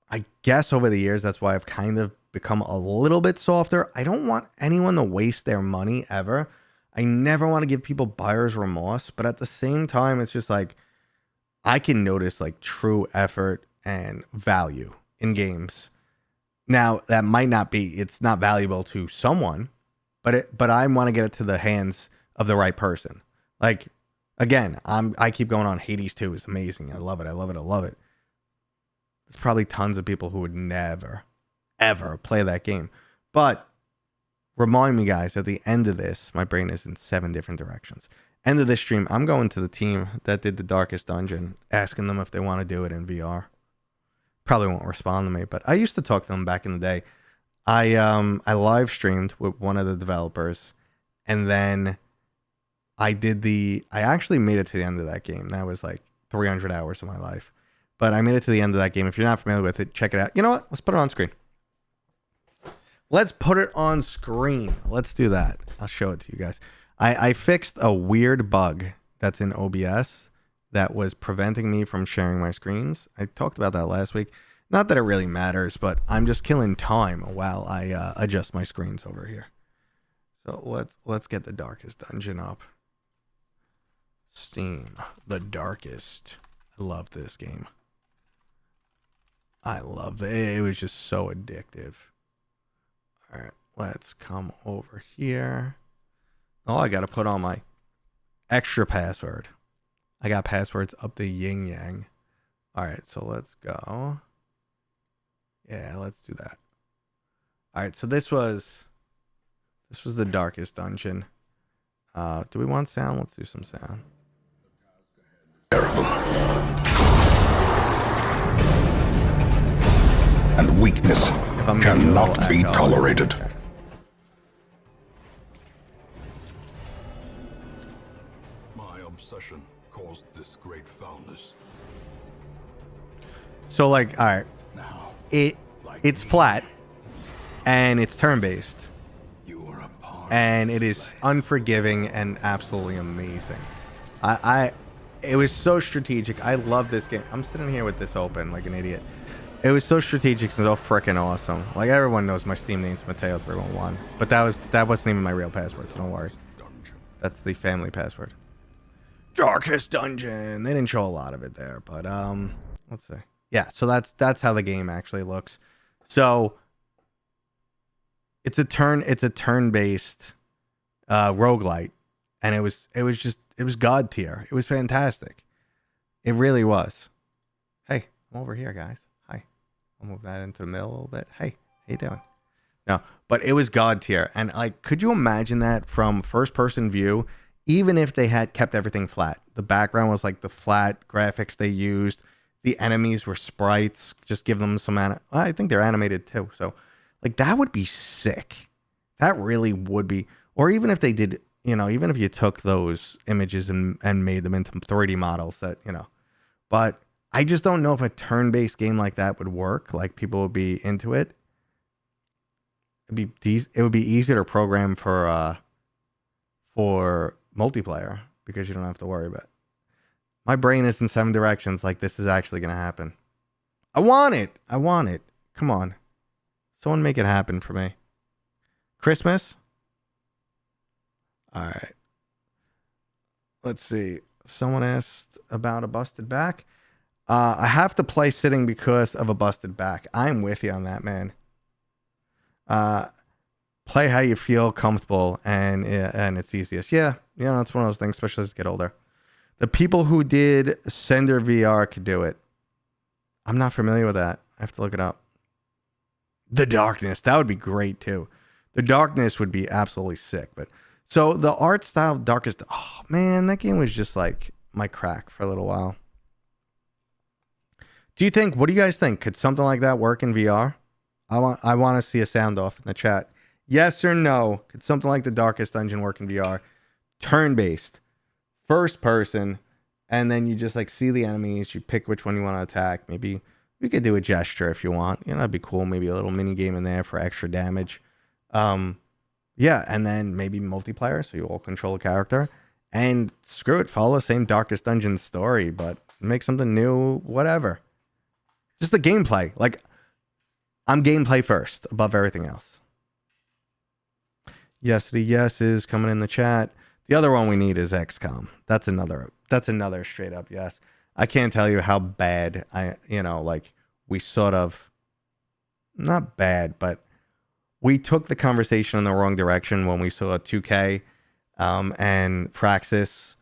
I guess over the years, that's why I've kind of become a little bit softer. I don't want anyone to waste their money ever. I never want to give people buyer's remorse. But at the same time, it's just like I can notice like true effort and value in games. Now, that might not be, it's not valuable to someone, but I want to get it to the hands of the right person. Like, again, I keep going on. Hades 2 is amazing. I love it. There's probably tons of people who would never, ever play that game. But remind me, guys, at the end of this, my brain is in 7 different directions. End of this stream, I'm going to the team that did the Darkest Dungeon, asking them if they want to do it in VR. Probably won't respond to me, but I used to talk to them back in the day. I live streamed with one of the developers, and then I actually made it to the end of that game. That was like 300 hours of my life. But I made it to the end of that game. If you're not familiar with it, check it out. You know what? Let's put it on screen. Let's put it on screen. Let's do that. I'll show it to you guys. I fixed a weird bug that's in OBS that was preventing me from sharing my screens. I talked about that last week. Not that it really matters, but I'm just killing time while I adjust my screens over here. So let's get the Darkest Dungeon up. Steam, the Darkest. I love this game. I love it. It was just so addictive. All right, let's come over here. Oh, I got to put on my extra password. I got passwords up the yin yang. All right, so let's go. Yeah, let's do that. All right, so this was the Darkest Dungeon. Do we want sound? Let's do some sound. Terrible. And weakness cannot be tolerated. Okay. My obsession caused this great foulness. So like, all right, Now, it's flat and it's turn-based you are a part and of it this is place. unforgiving and absolutely amazing. It was so strategic. I love this game. I'm sitting here with this open like an idiot. It was so strategic and so freaking awesome. Like, everyone knows my Steam name's Mateo311, but that wasn't even my real password, so don't worry. Dungeon. That's the family password. Darkest Dungeon. They didn't show a lot of it there, but let's see. Yeah, so that's how the game actually looks. So it's a turn-based roguelite, and it was god tier. It was fantastic. It really was. Hey, I'm over here, guys. Hi. I'll move that into the middle a little bit. Hey, how you doing? No, but it was god tier. And like, could you imagine that from first person view, even if they had kept everything flat? The background was like the flat graphics they used. The enemies were sprites. Just give them some I think they're animated too. So like, that would be sick. That really would be. Or even if they did, even if you took those images and made them into 3D models that, but I just don't know if a turn-based game like that would work. Like people would be into it. It would be easier to program for multiplayer because you don't have to worry about it. My brain is in 7 directions. Like this is actually going to happen. I want it. Come on. Someone make it happen for me. Christmas? All right. Let's see. Someone asked about a busted back. I have to play sitting because of a busted back. I'm with you on that, man. Play how you feel comfortable and it's easiest. Yeah, it's one of those things, especially as you get older. The people who did Sender VR could do it. I'm not familiar with that. I have to look it up. The Darkness, that would be great too. The Darkness would be absolutely sick. But so the art style Darkest, oh man, that game was just like my crack for a little while. What do you guys think? Could something like that work in VR? I want to see a sound off in the chat. Yes or no? Could something like the Darkest Dungeon work in VR? Turn-based, first person, and then you just like see the enemies. You pick which one you want to attack. Maybe we could do a gesture if you want. That'd be cool. Maybe a little mini game in there for extra damage. Yeah, and then maybe multiplayer, so you all control a character. And screw it, follow the same Darkest Dungeon story, but make something new, whatever. Just the gameplay. Like, I'm gameplay first above everything else. Yes, the yes is coming in the chat. The other one we need is XCOM. That's another straight up yes. I can't tell you how bad we sort of, not bad, but we took the conversation in the wrong direction when we saw 2K and Praxis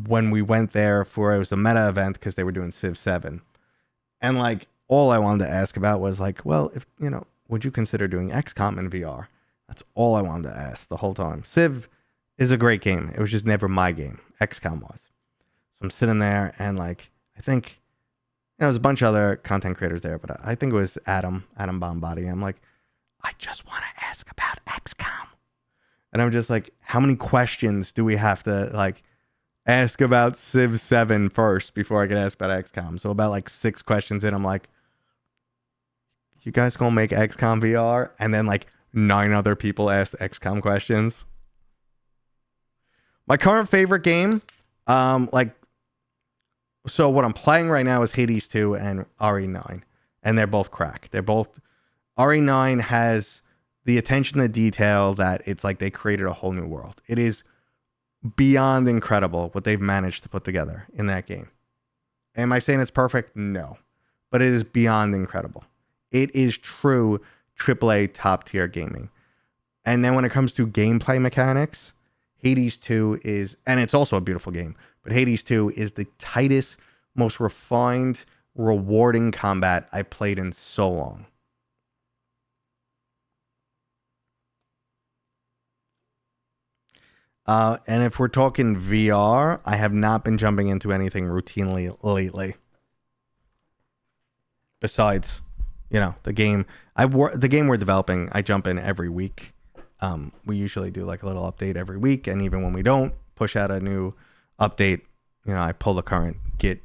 when we went there it was a meta event because they were doing Civ 7. And like all I wanted to ask about was like, well, if would you consider doing XCOM in VR? That's all I wanted to ask the whole time. Civ is a great game. It was just never my game. XCOM was. So I'm sitting there and like I think there's a bunch of other content creators there, but I think it was Adam Bombody. I'm like, I just want to ask about XCOM. And I'm just like, how many questions do we have to like ask about Civ 7 first before I can ask about XCOM? So about like 6 questions in, I'm like, you guys gonna make XCOM VR? And then like 9 other people asked XCOM questions. My current favorite game, so what I'm playing right now is Hades 2 and RE9. And they're both crack. RE9 has the attention to detail that it's like they created a whole new world. It is beyond incredible what they've managed to put together in that game. Am I saying it's perfect? No. But it is beyond incredible. It is true AAA top tier gaming. And then when it comes to gameplay mechanics, Hades 2 is, and it's also a beautiful game, but Hades 2 is the tightest, most refined, rewarding combat I played in so long. And if we're talking VR, I have not been jumping into anything routinely lately. Besides, the game we're developing, I jump in every week. We usually do like a little update every week, and even when we don't push out a new update, I pull the current Git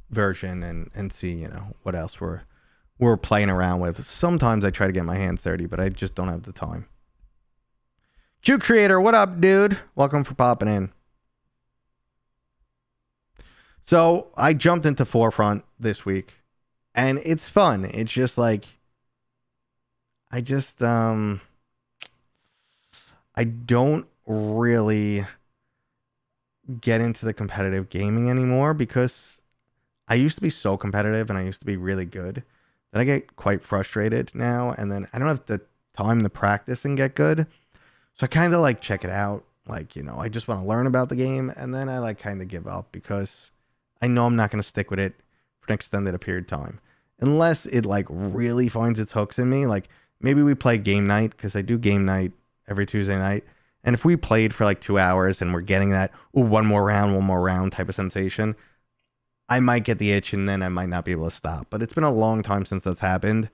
version and see, what else we're playing around with. Sometimes I try to get my hands dirty, but I just don't have the time. Q Creator, what up, dude? Welcome for popping in. So I jumped into Forefront this week, and it's fun. It's just like, I don't really get into the competitive gaming anymore because I used to be so competitive and I used to be really good that I get quite frustrated now, and then I don't have the time to practice and get good. So I kind of like check it out. Like, I just want to learn about the game, and then I like kind of give up because I know I'm not going to stick with it for an extended period of time. Unless it like really finds its hooks in me. Like maybe we play game night, because I do game night every Tuesday night. And if we played for like 2 hours and we're getting that, one more round type of sensation, I might get the itch and then I might not be able to stop. But it's been a long time since that's happened.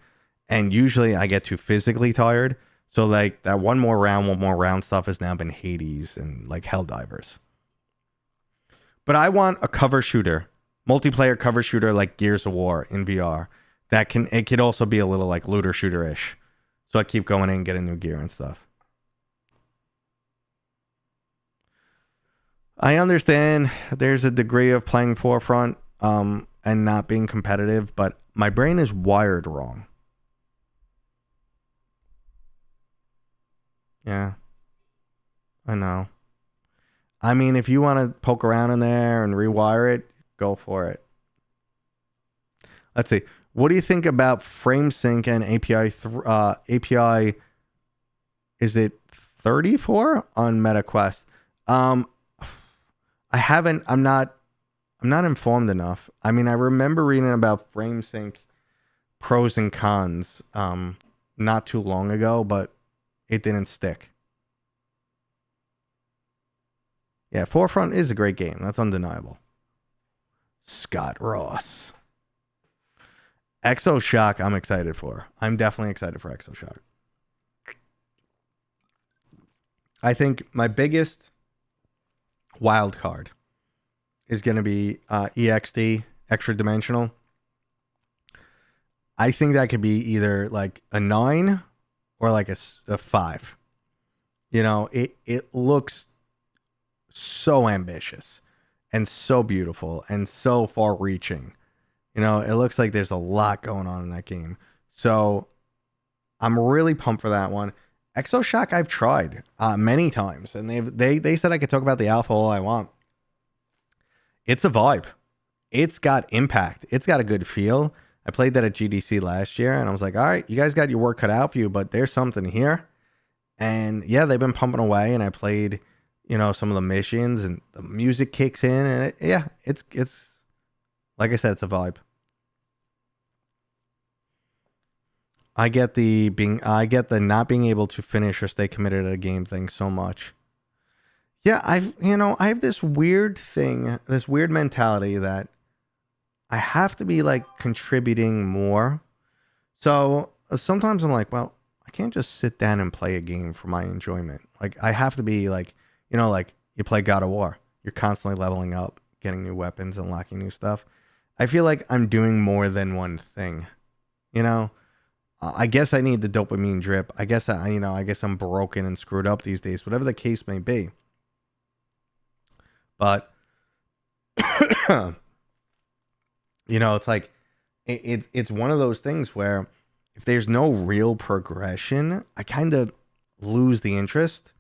And usually I get too physically tired. So like that one more round stuff has now been Hades and like Helldivers. But I want a cover shooter multiplayer cover shooter like Gears of War in VR. It could also be a little like looter shooter-ish. So I keep going in and getting new gear and stuff. I understand there's a degree of playing Forefront and not being competitive, but my brain is wired wrong. Yeah, I know. I mean, if you want to poke around in there and rewire it, go for it. Let's see. What do you think about FrameSync and API? Is it 34 on MetaQuest? I haven't. I'm not informed enough. I mean, I remember reading about FrameSync pros and cons not too long ago, but it didn't stick. Yeah, Forefront is a great game. That's undeniable. Scott Ross. Exoshock, I'm excited for. I'm definitely excited for Exoshock. I think my biggest wild card is going to be EXD, extra dimensional. I think that could be either like a 9 or like a 5. You know, it looks so ambitious and so beautiful and so far reaching. You know, it looks like there's a lot going on in that game. So I'm really pumped for that one. Exoshock I've tried many times, and they said I could talk about the alpha all I want. It's a vibe. It's got impact. It's got a good feel. I played that at GDC last year, and I was like, all right, you guys got your work cut out for you, but there's something here. And yeah, they've been pumping away, and I played, you know, some of the missions, and the music kicks in, and it's like I said, it's a vibe. I get the not being able to finish or stay committed at a game thing so much. Yeah, I have this weird thing, this weird mentality that I have to be like contributing more. So sometimes I'm like, well, I can't just sit down and play a game for my enjoyment. Like I have to be like, you know, like you play God of War, you're constantly leveling up, getting new weapons, unlocking new stuff. I feel like I'm doing more than one thing, you know. I guess I need the dopamine drip. I guess I guess I'm broken and screwed up these days, whatever the case may be. But you know, it's like it's one of those things where if there's no real progression, I kind of lose the interest.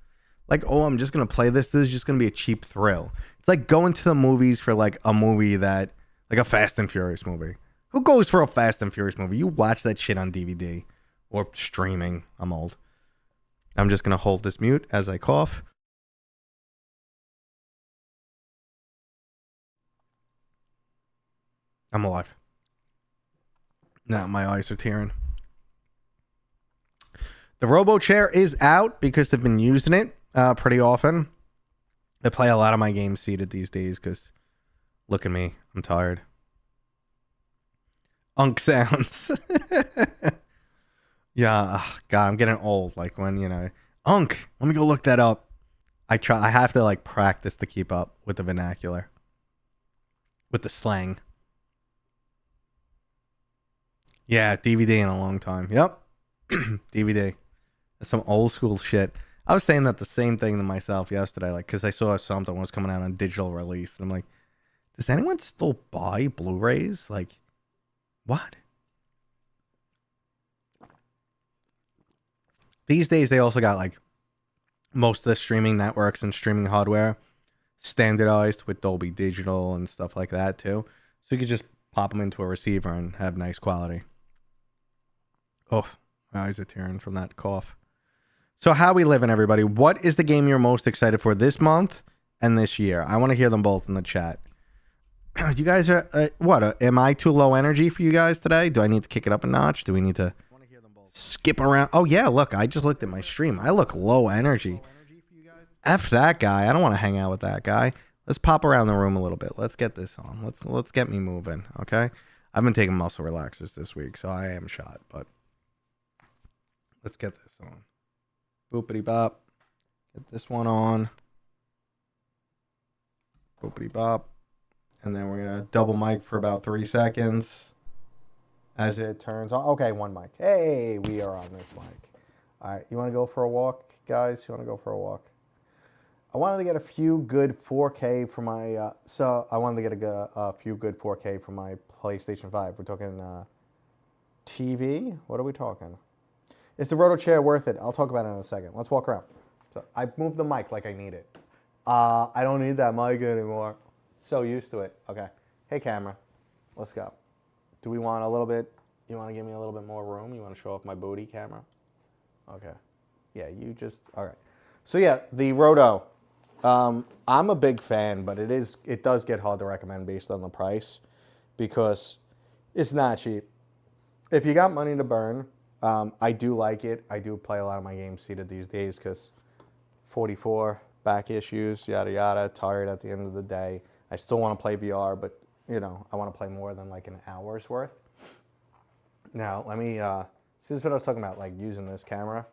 Like, oh, I'm just gonna play this. This is just gonna be a cheap thrill. It's like going to the movies for like a movie that, like a Fast and Furious movie. Who goes for a Fast and Furious movie? You watch that shit on DVD or streaming. I'm old. I'm just going to hold this mute as I cough. I'm alive. Now my eyes are tearing. The Robo Chair is out because they've been using it pretty often. I play a lot of my games seated these days because look at me. I'm tired. Unk sounds. Yeah, God, I'm getting old. Like when, you know, Unk, let me go look that up. I have to like practice to keep up with the vernacular, with the slang. Yeah, DVD in a long time. Yep. DVD. That's some old school shit. I was saying that the same thing to myself yesterday, like, because I saw something was coming out on digital release. And I'm like, does anyone still buy Blu-rays? Like, what? These days, they also got like most of the streaming networks and streaming hardware standardized with Dolby Digital and stuff like that too. So you could just pop them into a receiver and have nice quality. Oh, my eyes are tearing from that cough. So how we living, everybody? What is the game you're most excited for this month and this year? I want to hear them both in the chat. You guys are am I too low energy for you guys today? Do I need to kick it up a notch? Do we need to skip around? Oh yeah, look, I just looked at my stream. I look low energy. F that guy. I don't want to hang out with that guy. Let's pop around the room a little bit. Let's get this on. Let's get me moving, okay? I've been taking muscle relaxers this week, so I am shot, but let's get this on. Boopity bop. Get this one on. Boopity bop. And then we're going to double mic for about 3 seconds as it turns on. Okay, one mic. Hey, we are on this mic. All right, you want to go for a walk, guys? You want to go for a walk? I wanted to get a few good 4K for my, a few good 4K for my PlayStation 5. We're talking TV? What are we talking? Is the roto chair worth it? I'll talk about it in a second. Let's walk around. So I moved the mic like I need it. I don't need that mic anymore. So used to it. Okay. Hey, camera. Let's go. Do we want a little bit? You want to give me a little bit more room? You want to show off my booty, camera? Okay. Yeah, you just, all right. So yeah, the roto. I'm a big fan, but it does get hard to recommend based on the price because it's not cheap. If you got money to burn, I do like it. I do play a lot of my games seated these days because 44, back issues, yada, yada, tired at the end of the day. I still want to play VR, but, you know, I want to play more than like an hour's worth. Now, let me, see, this is what I was talking about, like using this camera.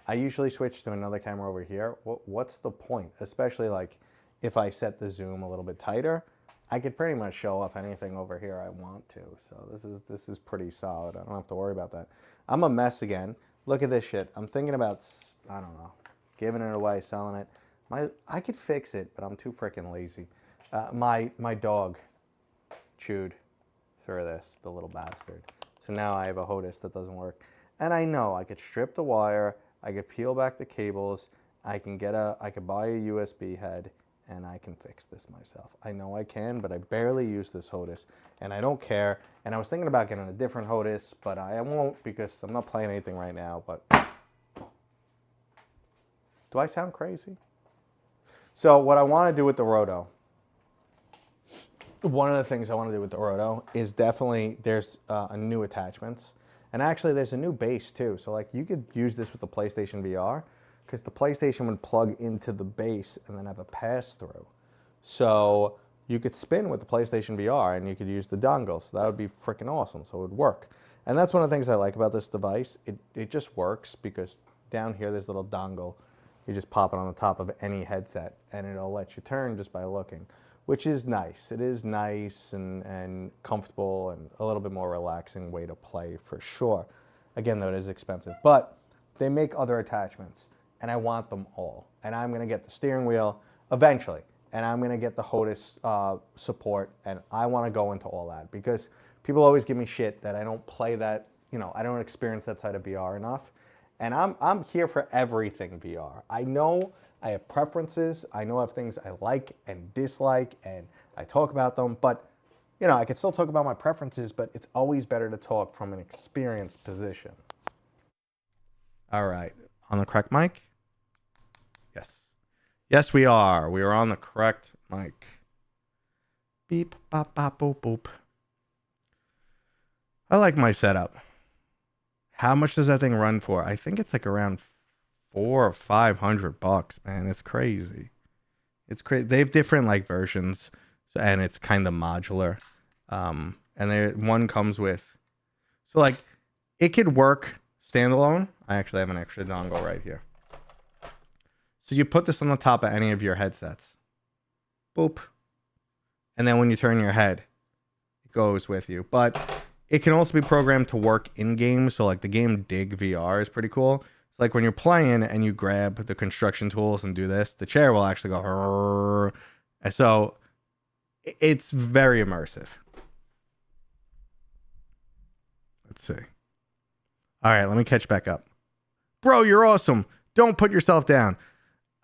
I usually switch to another camera over here. What's the point? Especially like if I set the zoom a little bit tighter, I could pretty much show off anything over here I want to. So this is pretty solid. I don't have to worry about that. I'm a mess again. Look at this shit. I'm thinking about, I don't know, giving it away, selling it. I could fix it, but I'm too freaking lazy. My dog chewed through this, the little bastard. So now I have a HOTUS that doesn't work. And I know I could strip the wire, I could peel back the cables, I could buy a USB head, and I can fix this myself. I know I can, but I barely use this HOTUS, and I don't care. And I was thinking about getting a different HOTUS, but I won't because I'm not playing anything right now, but do I sound crazy? So what I want to do with the roto, one of the things I want to do with the roto is definitely there's a new attachments. And actually there's a new base too. So like you could use this with the PlayStation VR because the PlayStation would plug into the base and then have a pass through. So you could spin with the PlayStation VR and you could use the dongle. So that would be freaking awesome. So it would work. And that's one of the things I like about this device. It just works because down here there's a little dongle. You just pop it on the top of any headset and it'll let you turn just by looking, which is nice. It is nice and comfortable and a little bit more relaxing way to play for sure. Again, though, it is expensive, but they make other attachments and I want them all. And I'm gonna get the steering wheel eventually, and I'm gonna get the HOTUS support, and I wanna go into all that because people always give me shit that I don't play that, you know, I don't experience that side of VR enough. And I'm here for everything VR. I know I have preferences. I know I have things I like and dislike, and I talk about them. But, you know, I can still talk about my preferences, but it's always better to talk from an experienced position. All right. On the correct mic? Yes. Yes, we are. We are on the correct mic. Beep, bop, bop, boop, boop. I like my setup. How much does that thing run for? I think it's like around $400 or $500, man. It's crazy. It's crazy. They have different like versions, and it's kind of modular. And one comes with, so like it could work standalone. I actually have an extra dongle right here. So you put this on the top of any of your headsets. Boop. And then when you turn your head, it goes with you. But it can also be programmed to work in games. So like the game Dig VR is pretty cool. It's like when you're playing and you grab the construction tools and do this, the chair will actually go. So it's very immersive. Let's see. All right, let me catch back up. Bro, you're awesome. Don't put yourself down.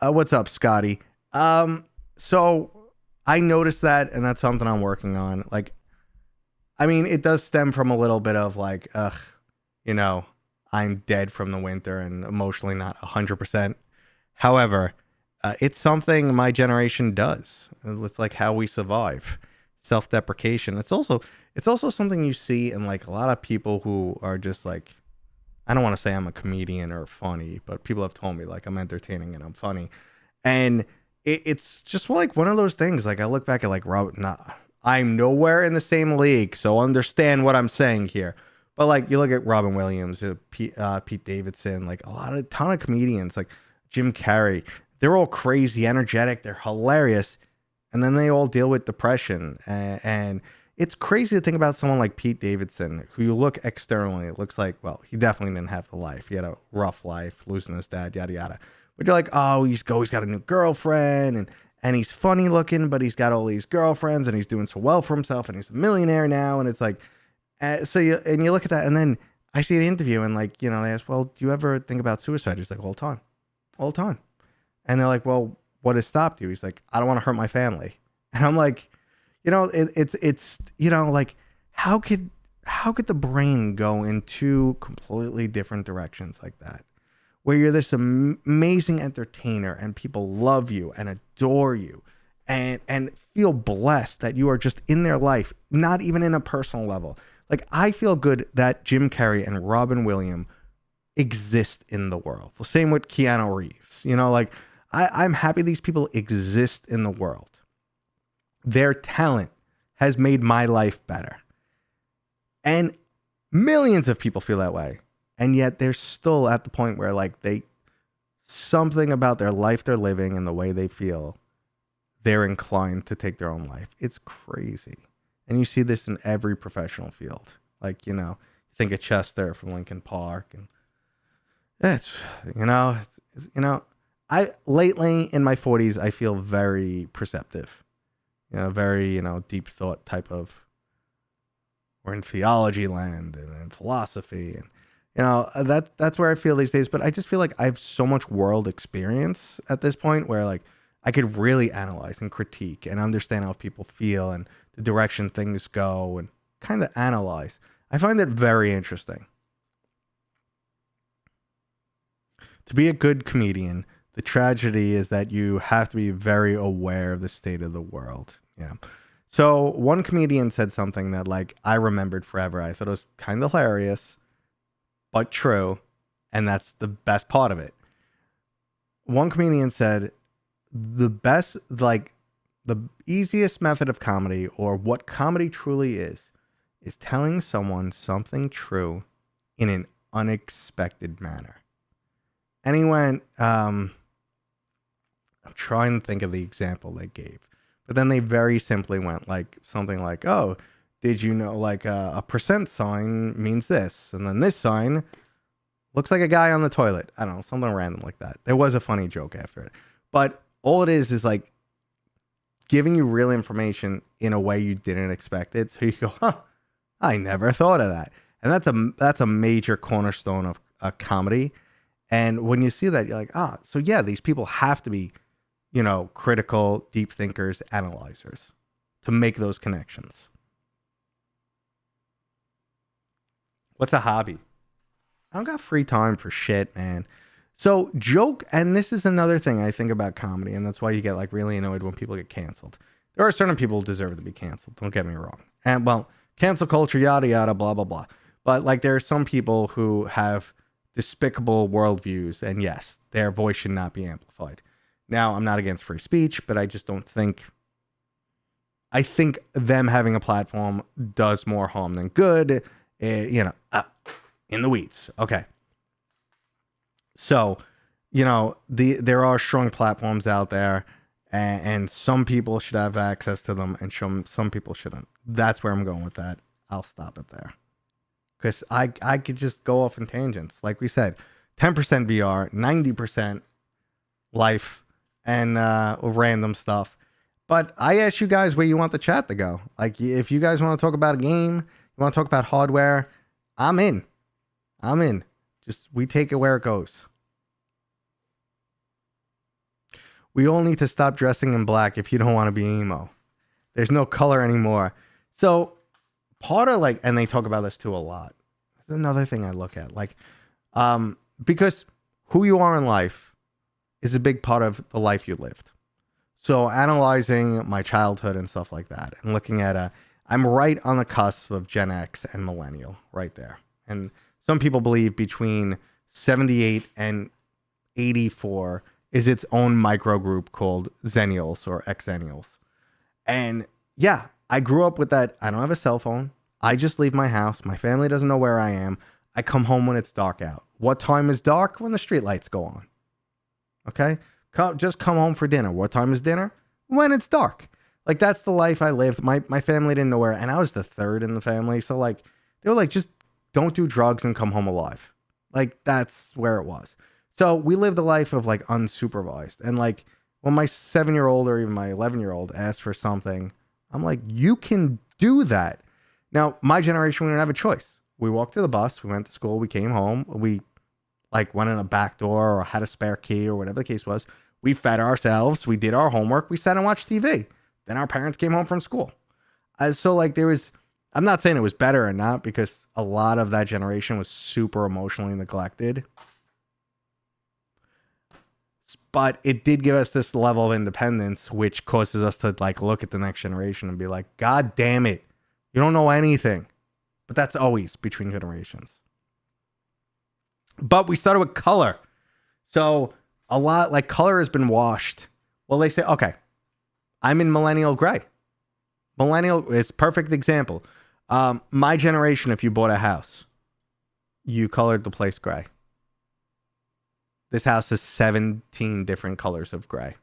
What's up, Scotty? So I noticed that, and that's something I'm working on. Like, I mean, it does stem from a little bit of like, you know, I'm dead from the winter and emotionally not 100%. However, it's something my generation does. It's like how we survive. Self-deprecation. It's also something you see in like a lot of people who are just like, I don't want to say I'm a comedian or funny, but people have told me like I'm entertaining and I'm funny. And it's just like one of those things. Like I look back at like, I'm nowhere in the same league, so understand what I'm saying here. But like you look at Robin Williams, Pete Davidson, like ton of comedians, like Jim Carrey. They're all crazy, energetic. They're hilarious, And then they all deal with depression. And it's crazy to think about someone like Pete Davidson, who you look externally, it looks like, well, he definitely didn't have the life. He had a rough life, losing his dad, yada, yada. But you're like, oh, he's got a new girlfriend, and he's funny looking, but he's got all these girlfriends, and he's doing so well for himself, and he's a millionaire now. And it's like, so you look at that, and then I see the interview, and like, they ask, well, do you ever think about suicide? He's like, all the time. And they're like, well, what has stopped you? He's like, I don't want to hurt my family. And I'm like, it's like, how could the brain go in two completely different directions like that? Where you're this amazing entertainer and people love you and adore you and feel blessed that you are just in their life, not even in a personal level. Like, I feel good that Jim Carrey and Robin Williams exist in the world. The same with Keanu Reeves. I'm happy these people exist in the world. Their talent has made my life better. And millions of people feel that way. And yet they're still at the point where like something about their life they're living and the way they feel, they're inclined to take their own life. It's crazy. And you see this in every professional field. Like, think of Chester from Linkin Park, and I lately in my 40s, I feel very perceptive, very, deep thought type of, we're in theology land and in philosophy, and that's where I feel these days. But I just feel like I have so much world experience at this point where like I could really analyze and critique and understand how people feel and the direction things go and kind of analyze. I find it very interesting. To be a good comedian, the tragedy is that you have to be very aware of the state of the world. Yeah. So one comedian said something that like I remembered forever. I thought it was kind of hilarious, but true. And that's the best part of it. One comedian said the easiest method of comedy, or what comedy truly is telling someone something true in an unexpected manner. And he went, I'm trying to think of the example they gave, but then they very simply went like something like, oh, did you know like a percent sign means this? And then this sign looks like a guy on the toilet. I don't know, something random like that. There was a funny joke after it, but all it is like giving you real information in a way you didn't expect it. So you go, huh, I never thought of that. And that's a major cornerstone of a comedy. And when you see that, you're like, so yeah, these people have to be, critical, deep thinkers, analyzers to make those connections. What's a hobby? I don't got free time for shit, man. So joke, and this is another thing I think about comedy, and that's why you get like really annoyed when people get canceled. There are certain people who deserve to be canceled, don't get me wrong. And well, cancel culture, yada, yada, blah, blah, blah. But like there are some people who have despicable worldviews, and yes, their voice should not be amplified. Now, I'm not against free speech, but I just don't think... I think them having a platform does more harm than good. In the weeds. Okay. So, there are strong platforms out there, and some people should have access to them, and some people shouldn't. That's where I'm going with that. I'll stop it there. Because I could just go off in tangents. Like we said, 10% VR, 90% life, and random stuff. But I asked you guys where you want the chat to go. Like, if you guys want to talk about a game, you want to talk about hardware, I'm in. Just, we take it where it goes. We all need to stop dressing in black if you don't want to be emo. There's no color anymore. So, part of like, and they talk about this too a lot. That's another thing I look at. Like, because who you are in life is a big part of the life you lived. So analyzing my childhood and stuff like that, and looking at I'm right on the cusp of Gen X and millennial, right there. And some people believe between 78 and 84 is its own micro group called Zennials or Xennials. And yeah, I grew up with that. I don't have a cell phone. I just leave my house. My family doesn't know where I am. I come home when it's dark out. What time is dark? When the streetlights go on. Okay? Just come home for dinner. What time is dinner? When it's dark. Like, that's the life I lived. My family didn't know where, and I was the third in the family. So, like, they were like, just don't do drugs and come home alive. Like, that's where it was. So we lived a life of, like, unsupervised. And, like, when my 7-year-old or even my 11-year-old asked for something, I'm like, you can do that. Now, my generation, we didn't have a choice. We walked to the bus, we went to school, we came home, we, like, went in a back door or had a spare key or whatever the case was. We fed ourselves, we did our homework, we sat and watched TV. Then our parents came home from school. So, like, there was, I'm not saying it was better or not, because a lot of that generation was super emotionally neglected. But it did give us this level of independence, which causes us to, like, look at the next generation and be like, God damn it, you don't know anything. But that's always between generations. But we started with color. So a lot, like, color has been washed. Well, they say, okay, I'm in millennial gray. Millennial is perfect example. My generation, if you bought a house, you colored the place gray. This house is 17 different colors of gray.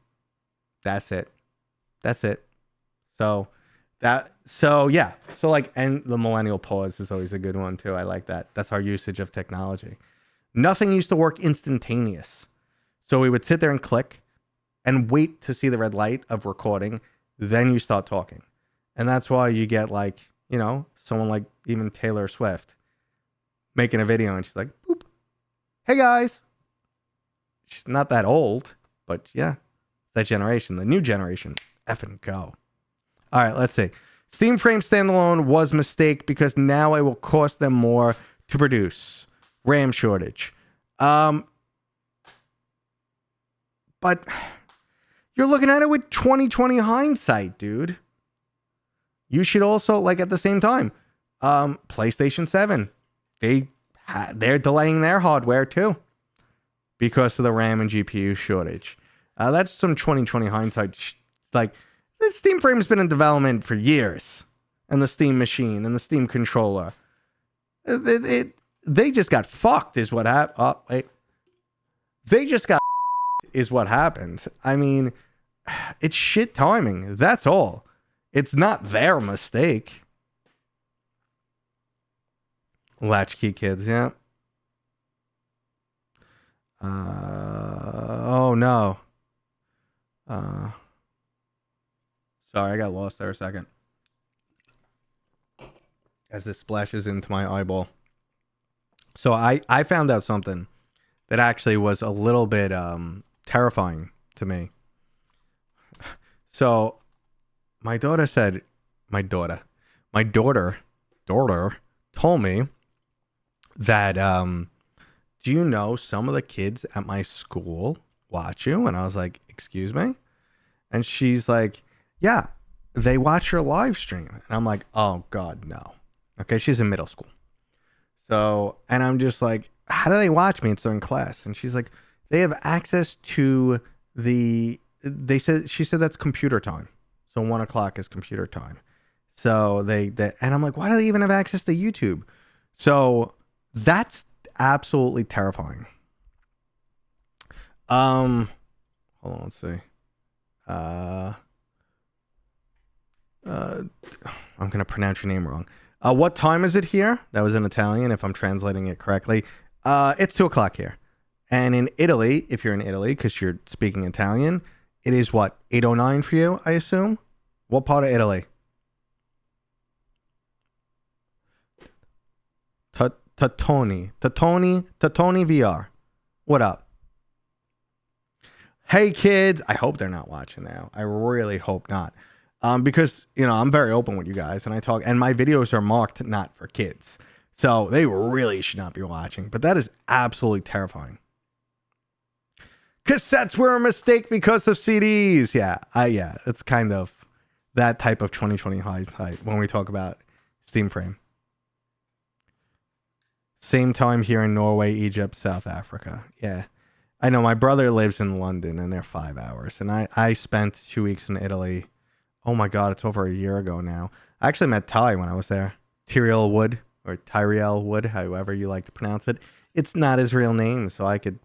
That's it. That's it. So yeah. So, like, and the millennial pause is always a good one too. I like that. That's our usage of technology. Nothing used to work instantaneous. So we would sit there and click and wait to see the red light of recording. Then you start talking. And that's why you get, like, you know, someone like even Taylor Swift making a video and she's like, boop. Hey guys. She's not that old, but yeah, that generation, the new generation, effing go. All right, let's see. Steam Frame standalone was a mistake because now it will cost them more to produce. RAM shortage. But you're looking at it with 2020 hindsight, dude. You should also, like, at the same time, PlayStation 7, they're delaying their hardware too because of the RAM and GPU shortage. That's some 2020 hindsight. Like, the Steam Frame's been in development for years, and the Steam machine and the Steam controller. They just got fucked, is what happened. Oh, wait. They just got is what happened. I mean, it's shit timing. That's all. It's not their mistake. Latchkey kids, yeah. Oh no. Sorry, I got lost there a second. As this splashes into my eyeball. So I found out something that actually was a little bit terrifying to me. So my daughter told me that do you know some of the kids at my school watch you? And I was like, excuse me? And she's like, yeah, they watch your live stream. And I'm like, oh God, no. Okay, she's in middle school. So, and I'm just like, how do they watch me? It's during class. And she's like, they have access to she said that's computer time. So 1 o'clock is computer time. So and I'm like, why do they even have access to YouTube? So that's absolutely terrifying. Hold on, let's see. I'm going to pronounce your name wrong. What time is it here? That was in Italian, if I'm translating it correctly. It's 2 o'clock here. And in Italy, if you're in Italy, because you're speaking Italian, it is what, 8:09 for you, I assume? What part of Italy? Tatoni VR. What up? Hey kids, I hope they're not watching now. I really hope not. Because, you know, I'm very open with you guys and I talk, and my videos are marked not for kids. So they really should not be watching, but that is absolutely terrifying. Cassettes were a mistake because of CDs. Yeah, it's kind of that type of 2020 hindsight when we talk about Steam Frame. Same time here in Norway, Egypt, South Africa. Yeah. I know my brother lives in London and they're 5 hours. And I spent 2 weeks in Italy. Oh my God, it's over a year ago now. I actually met Ty when I was there. Tyriel Wood, or Tyriel Wood, however you like to pronounce it. It's not his real name, so I could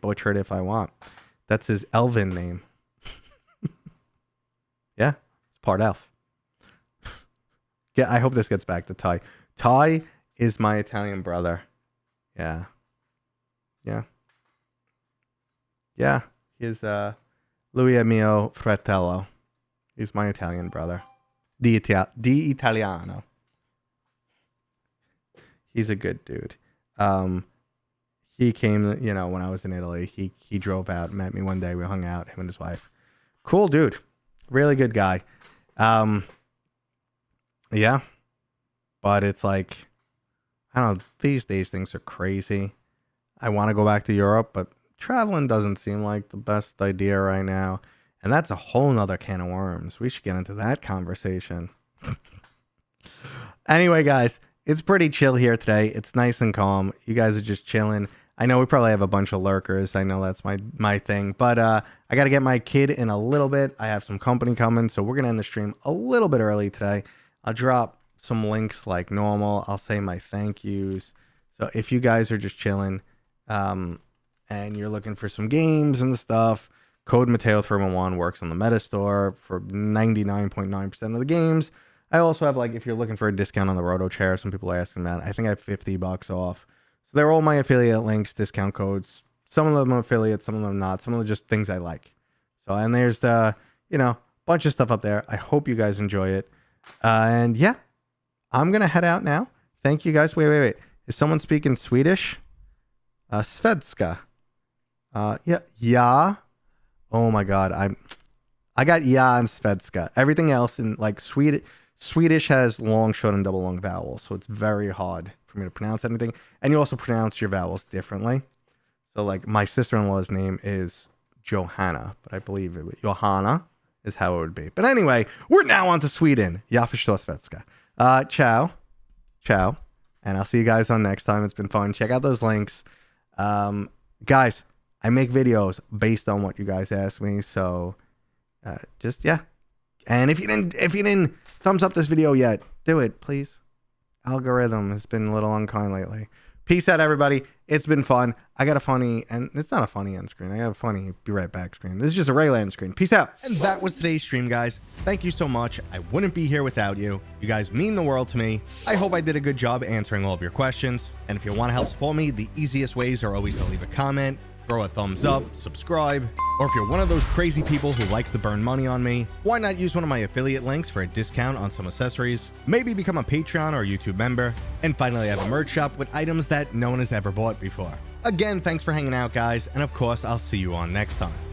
butcher it if I want. That's his Elven name. Yeah, it's part elf. Yeah, I hope this gets back to Ty. Ty is my Italian brother. Yeah. Yeah. Yeah. He's Lui è mio fratello. He's my Italian brother. Di Italiano. He's a good dude. He came, you know, when I was in Italy. He drove out, met me one day. We hung out, him and his wife. Cool dude. Really good guy. Yeah. But it's like, I don't know, these days things are crazy. I want to go back to Europe, but traveling doesn't seem like the best idea right now. And that's a whole nother can of worms. We should get into that conversation. Anyway, guys, it's pretty chill here today. It's nice and calm. You guys are just chilling. I know we probably have a bunch of lurkers. I know that's my thing. But I got to get my kid in a little bit. I have some company coming, so we're going to end the stream a little bit early today. I'll drop some links like normal. I'll say my thank yous. So if you guys are just chilling and you're looking for some games and stuff, code Mateo311 works on the Meta Store for 99.9% of the games. I also have, like, if you're looking for a discount on the Roto Chair, some people are asking that. I think I have $50 off. So they're all my affiliate links, discount codes. Some of them are affiliates, some of them not. Some of them are just things I like. So, and there's the, you know, bunch of stuff up there. I hope you guys enjoy it. And yeah, I'm going to head out now. Thank you guys. Wait. Is someone speaking Swedish? Svedska. Yeah. Oh my God. I got ja and Svedska. Everything else in like Swedish has long, short, and double long vowels. So it's very hard for me to pronounce anything. And you also pronounce your vowels differently. So like my sister-in-law's name is Johanna, but I believe Johanna is how it would be. But anyway, we're now on to Sweden. Ja förstår svenska. Ciao. And I'll see you guys on next time. It's been fun. Check out those links. Guys, I make videos based on what you guys ask me. So just, yeah. And if you didn't thumbs up this video yet, do it, please. Algorithm has been a little unkind lately. Peace out, everybody. It's been fun. I got a funny, and it's not a funny end screen. I got a funny be right back screen. This is just a regular end screen. Peace out. And that was today's stream, guys. Thank you so much. I wouldn't be here without you. You guys mean the world to me. I hope I did a good job answering all of your questions. And if you want to help support me, the easiest ways are always to leave a comment, throw a thumbs up, subscribe, or if you're one of those crazy people who likes to burn money on me, why not use one of my affiliate links for a discount on some accessories? Maybe become a Patreon or YouTube member. And finally, I have a merch shop with items that no one has ever bought before. Again, thanks for hanging out, guys, and of course, I'll see you on next time.